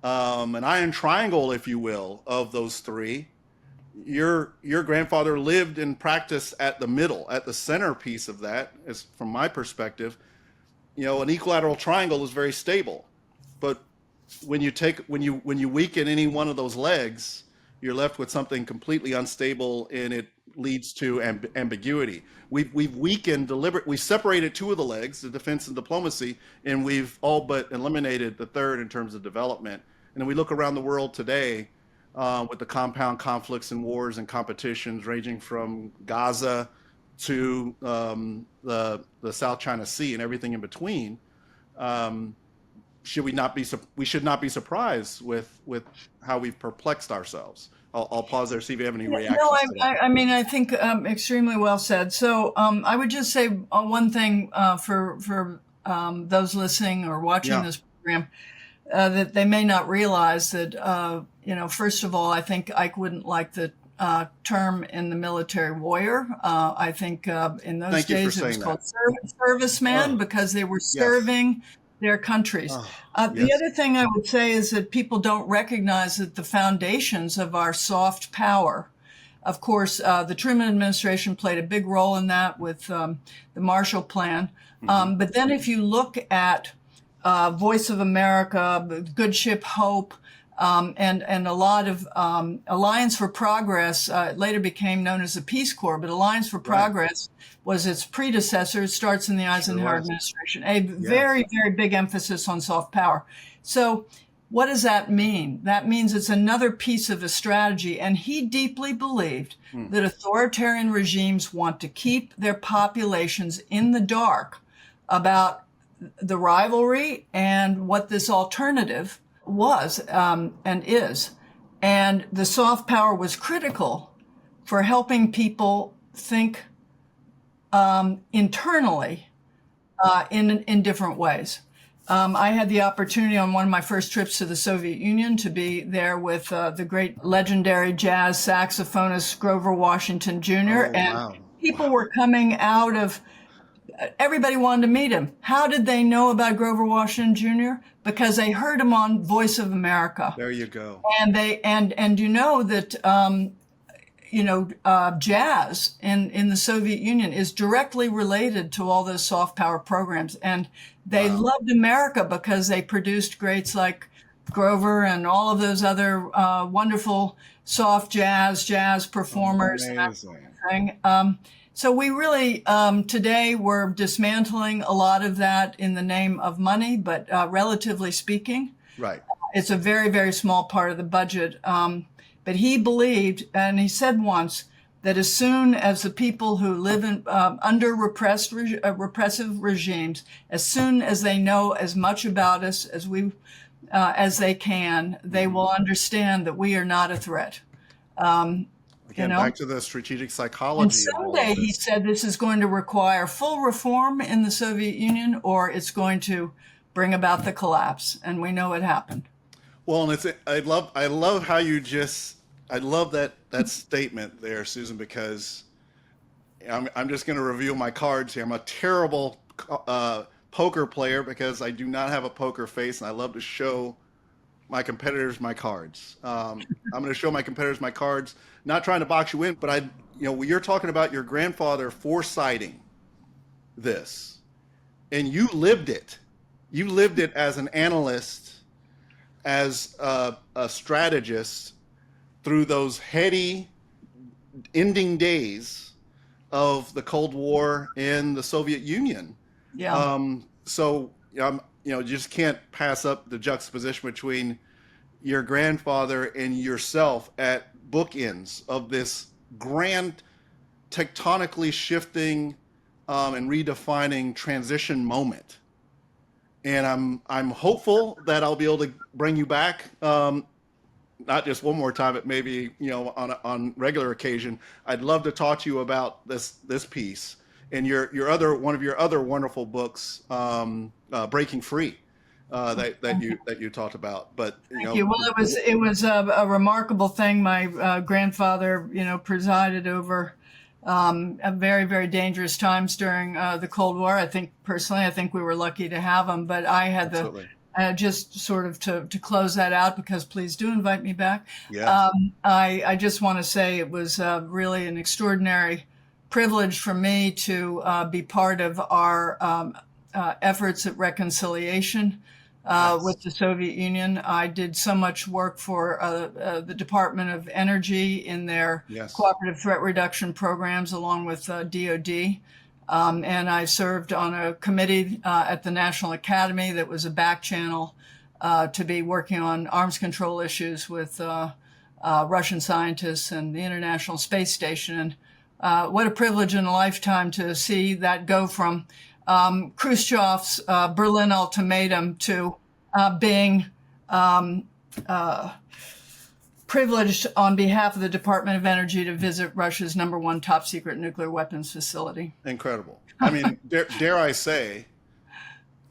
An iron triangle, if you will, of those three. Your grandfather lived and practiced at the middle, at the centerpiece of that. As from my perspective, an equilateral triangle is very stable, but when you weaken any one of those legs, you're left with something completely unstable, and it leads to ambiguity. We've weakened we separated two of the legs, the defense and diplomacy, and we've all but eliminated the third in terms of development. And then we look around the world today, with the compound conflicts and wars and competitions ranging from Gaza to the South China Sea and everything in between. Um, we should not be surprised with how we've perplexed ourselves. I'll pause there, see if you have any No, reactions to that. I mean, I think extremely well said. So I would just say one thing for those listening or watching Yeah. this program that they may not realize that, first of all, I think Ike wouldn't like the term in the military warrior. I think in those Thank you for days it was saying called that. serviceman Oh, because they were yes. serving their countries. Oh, The yes. other thing I would say is that people don't recognize that the foundations of our soft power, of course, the Truman administration played a big role in that with the Marshall Plan. Hmm. But then if you look at Voice of America, Good Ship Hope, and a lot of Alliance for Progress, later became known as the Peace Corps, but Alliance for Right. Progress was its predecessor. It starts in the Sure Eisenhower was. administration. A Yes. very, very big emphasis on soft power. So what does that mean? That means it's another piece of a strategy. And he deeply believed that authoritarian regimes want to keep their populations in the dark about the rivalry and what this alternative was and is. And the soft power was critical for helping people think internally in different ways. I had the opportunity on one of my first trips to the Soviet Union to be there with the great legendary jazz saxophonist Grover Washington Jr. Oh, And wow. people Wow. were coming out of, everybody wanted to meet him. How did they know about Grover Washington Jr.? Because they heard him on Voice of America. There you go. And they and you know that jazz in the Soviet Union is directly related to all those soft power programs, and they Wow. loved America because they produced greats like Grover and all of those other wonderful soft jazz performers and that sort Amazing. of thing. So we really today we're dismantling a lot of that in the name of money, but relatively speaking, Right. it's a very, very small part of the budget. But he believed, and he said once, that as soon as the people who live in under repressive regimes, as soon as they know as much about us as they can, they will understand that we are not a threat. Again, know, back to the strategic and psychology of all of someday he this. said this is going to require full reform in the Soviet Union, or it's going to bring about the collapse, and we know it happened. Well, and I love how I love that statement there, Susan, because I'm just going to reveal my cards here. I'm a terrible poker player because I do not have a poker face, and I love to show my competitors my cards. I'm going to show my competitors my cards, not trying to box you in, but when you're talking about your grandfather foresighting this, and you lived it. You lived it as an analyst, as a strategist through those heady ending days of the Cold War in the Soviet Union. Yeah. So you just can't pass up the juxtaposition between your grandfather and yourself at bookends of this grand tectonically shifting and redefining transition moment. And I'm hopeful that I'll be able to bring you back, not just one more time, but maybe on regular occasion. I'd love to talk to you about this piece and your other one of your other wonderful books, Breaking Free, that you talked about. But Thank you. Well, it was a remarkable thing. My grandfather, presided over very, very dangerous times during the Cold War. I think we were lucky to have him, but I had absolutely. just sort of to close that out, because please do invite me back. Yes. I just want to say it was really an extraordinary privilege for me to be part of our efforts at reconciliation with the Soviet Union. I did so much work for the Department of Energy in their Yes. cooperative threat reduction programs, along with DOD. And I served on a committee at the National Academy that was a back channel to be working on arms control issues with Russian scientists and the International Space Station. And what a privilege in a lifetime to see that go from Khrushchev's Berlin ultimatum to being privileged on behalf of the Department of Energy to visit Russia's #1 top secret nuclear weapons facility. Incredible. I mean, dare I say,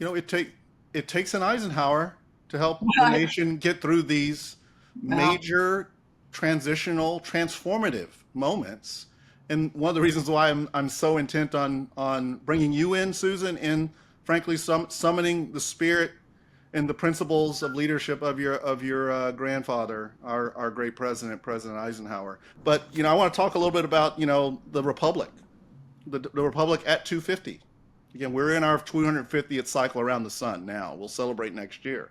it takes an Eisenhower to help the nation get through these major transitional, transformative moments. And one of the reasons why I'm so intent on bringing you in, Susan, and frankly summoning the spirit and the principles of leadership of your grandfather, our great President Eisenhower. But I want to talk a little bit about the Republic, the Republic at 250. Again, we're in our 250th cycle around the sun now. We'll celebrate next year.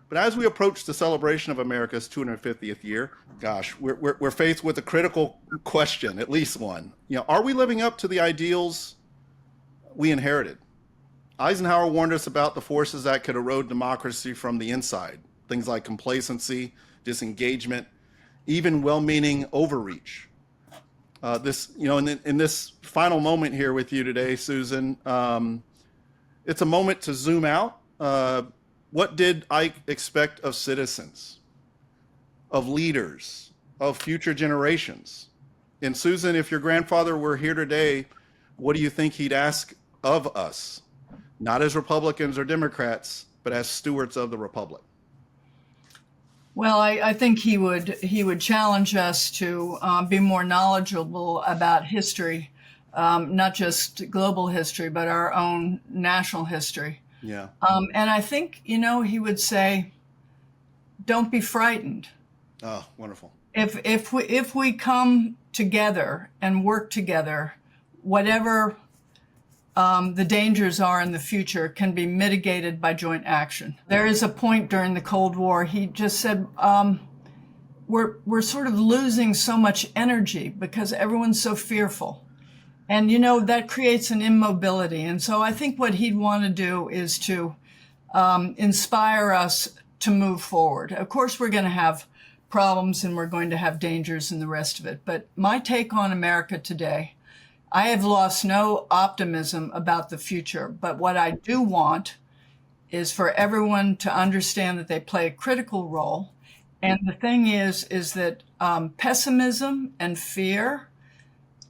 But as we approach the celebration of America's 250th year, gosh, we're faced with a critical question, at least one. Are we living up to the ideals we inherited? Eisenhower warned us about the forces that could erode democracy from the inside, things like complacency, disengagement, even well-meaning overreach. In this final moment here with you today, Susan, it's a moment to zoom out. What did Ike expect of citizens, of leaders, of future generations? And Susan, if your grandfather were here today, what do you think he'd ask of us? Not as Republicans or Democrats, but as stewards of the Republic. Well, I think he would challenge us to be more knowledgeable about history, not just global history, but our own national history. Yeah. And I think, he would say, don't be frightened. Oh, wonderful. If we come together and work together, whatever the dangers are in the future can be mitigated by joint action. There is a point during the Cold War, he just said, we're sort of losing so much energy because everyone's so fearful. And, that creates an immobility. And so I think what he'd want to do is to inspire us to move forward. Of course, we're going to have problems and we're going to have dangers and the rest of it. But my take on America today, I have lost no optimism about the future, but what I do want is for everyone to understand that they play a critical role. And the thing is that pessimism and fear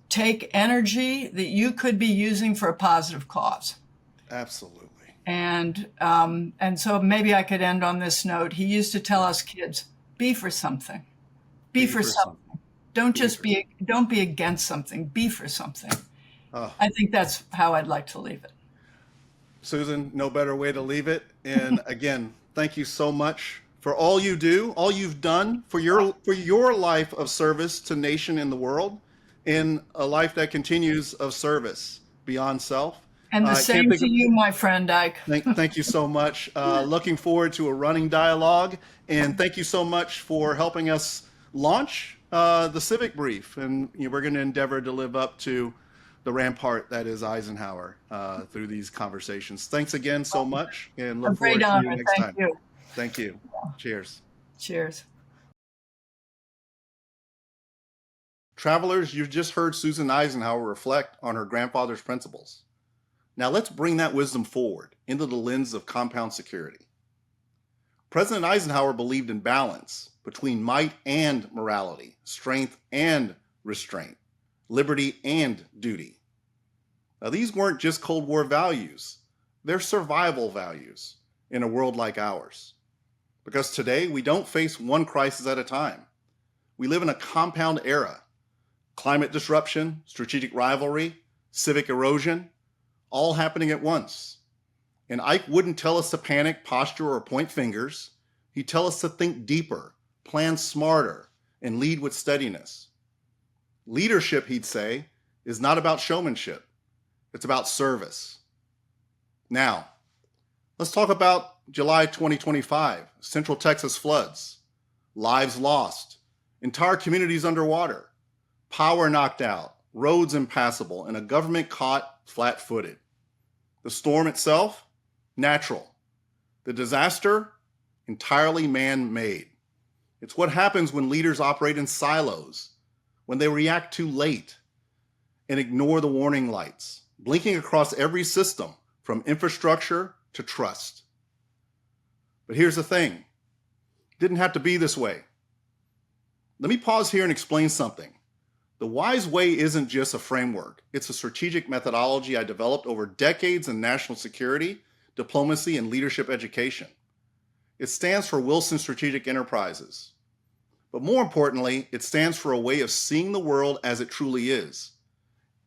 take energy that you could be using for a positive cause. Absolutely. And so maybe I could end on this note. He used to tell us kids, be for something. Be for something. Don't be against something, be for something. I think that's how I'd like to leave it. Susan, no better way to leave it. And again, thank you so much for all you do, all you've done for your life of service to nation and the world, in a life that continues of service beyond self. And the same to you, my friend Ike. Thank you so much. Looking forward to a running dialogue. And thank you so much for helping us launch the Civic Brief, and we're going to endeavor to live up to the rampart that is Eisenhower through these conversations. Thanks again so much, and look forward to you next time. Thank you. Cheers. Cheers. Travelers, you've just heard Susan Eisenhower reflect on her grandfather's principles. Now let's bring that wisdom forward into the lens of compound security. President Eisenhower believed in balance between might and morality, strength and restraint, liberty and duty. Now, these weren't just Cold War values. They're survival values in a world like ours. Because today, we don't face one crisis at a time. We live in a compound era. Climate disruption, strategic rivalry, civic erosion, all happening at once. And Ike wouldn't tell us to panic, posture, or point fingers. He'd tell us to think deeper, plan smarter, and lead with steadiness. Leadership, he'd say, is not about showmanship. It's about service. Now, let's talk about July 2025, Central Texas floods, lives lost, entire communities underwater, power knocked out, roads impassable, and a government caught flat-footed. The storm itself, natural. The disaster, entirely man-made. It's what happens when leaders operate in silos, when they react too late and ignore the warning lights, blinking across every system from infrastructure to trust. But here's the thing. It didn't have to be this way. Let me pause here and explain something. The wise way isn't just a framework. It's a strategic methodology I developed over decades in national security, diplomacy, and leadership education. It stands for Wilson Strategic Enterprises. But more importantly, it stands for a way of seeing the world as it truly is,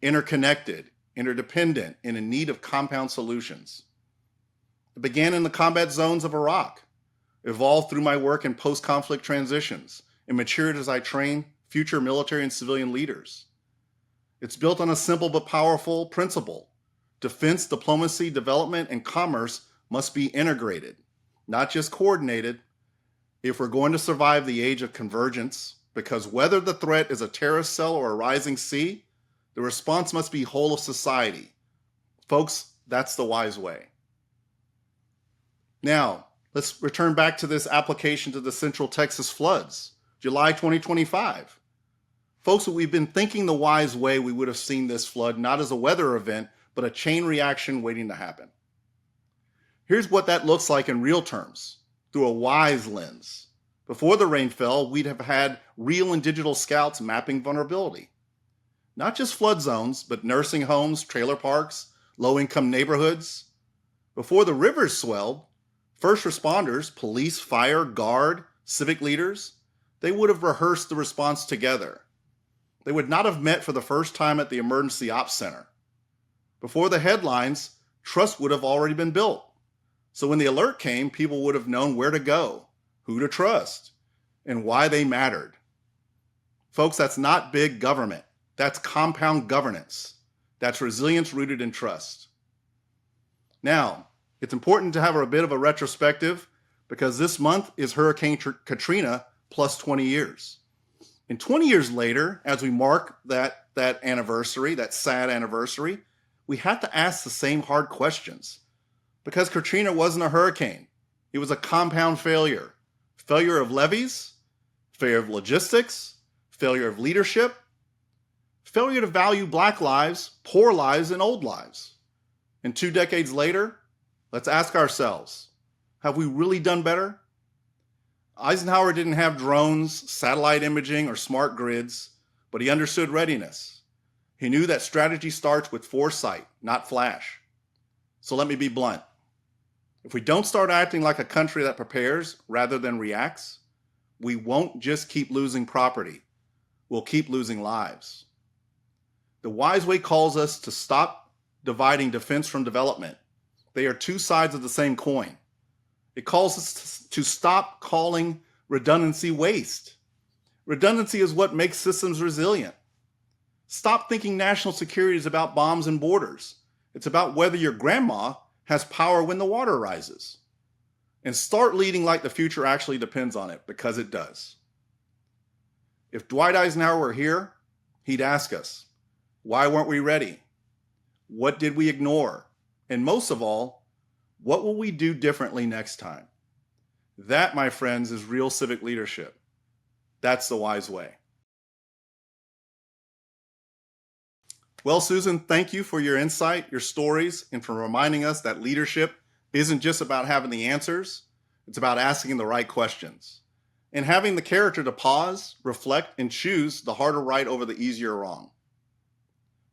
interconnected, interdependent, and in need of compound solutions. It began in the combat zones of Iraq, evolved through my work in post-conflict transitions, and matured as I train future military and civilian leaders. It's built on a simple but powerful principle. Defense, diplomacy, development, and commerce must be integrated, not just coordinated, if we're going to survive the age of convergence, because whether the threat is a terrorist cell or a rising sea, the response must be whole of society. Folks, that's the wise way. Now, let's return back to this application to the Central Texas floods, July 2025. Folks, we've been thinking the wise way, we would have seen this flood not as a weather event, but a chain reaction waiting to happen. Here's what that looks like in real terms, through a wise lens. Before the rain fell, we'd have had real and digital scouts mapping vulnerability. Not just flood zones, but nursing homes, trailer parks, low-income neighborhoods. Before the rivers swelled, first responders, police, fire, guard, civic leaders, they would have rehearsed the response together. They would not have met for the first time at the Emergency Ops Center. Before the headlines, trust would have already been built. So when the alert came, people would have known where to go, who to trust, and why they mattered. Folks, that's not big government. That's compound governance. That's resilience rooted in trust. Now, it's important to have a bit of a retrospective because this month is Hurricane Katrina plus 20 years. And 20 years later, as we mark that anniversary, that sad anniversary, we have to ask the same hard questions. Because Katrina wasn't a hurricane. It was a compound failure. Failure of levees, failure of logistics, failure of leadership, failure to value Black lives, poor lives, and old lives. And 2 decades later, let's ask ourselves, have we really done better? Eisenhower didn't have drones, satellite imaging, or smart grids, but he understood readiness. He knew that strategy starts with foresight, not flash. So let me be blunt. If we don't start acting like a country that prepares rather than reacts, we won't just keep losing property. We'll keep losing lives. The wise way calls us to stop dividing defense from development. They are two sides of the same coin. It calls us to stop calling redundancy waste. Redundancy is what makes systems resilient. Stop thinking national security is about bombs and borders. It's about whether your grandma has power when the water rises. And start leading like the future actually depends on it, because it does. If Dwight Eisenhower were here, he'd ask us, why weren't we ready? What did we ignore? And most of all, what will we do differently next time? That, my friends, is real civic leadership. That's the wise way. Well, Susan, thank you for your insight, your stories, and for reminding us that leadership isn't just about having the answers. It's about asking the right questions and having the character to pause, reflect, and choose the harder right over the easier wrong.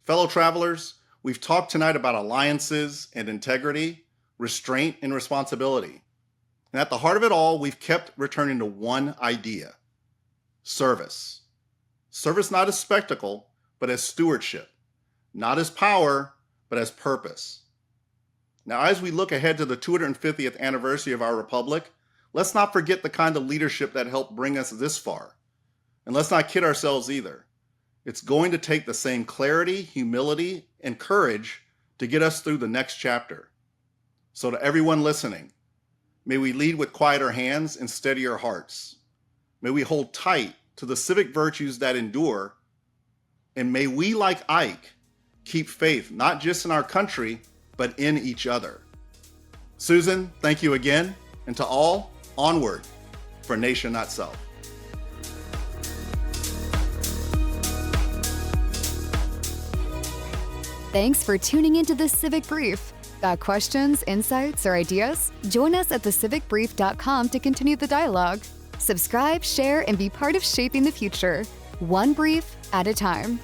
Fellow travelers, we've talked tonight about alliances and integrity, restraint and responsibility. And at the heart of it all, we've kept returning to one idea: service. Service not as spectacle, but as stewardship. Not as power, but as purpose. Now, as we look ahead to the 250th anniversary of our republic, let's not forget the kind of leadership that helped bring us this far. And let's not kid ourselves either. It's going to take the same clarity, humility, and courage to get us through the next chapter. So to everyone listening, may we lead with quieter hands and steadier hearts. May we hold tight to the civic virtues that endure. And may we, like Ike, keep faith not just in our country, but in each other. Susan, thank you again. And to all, onward for nation, not self. Thanks for tuning into the Civic Brief. Got questions, insights, or ideas? Join us at thecivicbrief.com to continue the dialogue. Subscribe, share, and be part of shaping the future, one brief at a time.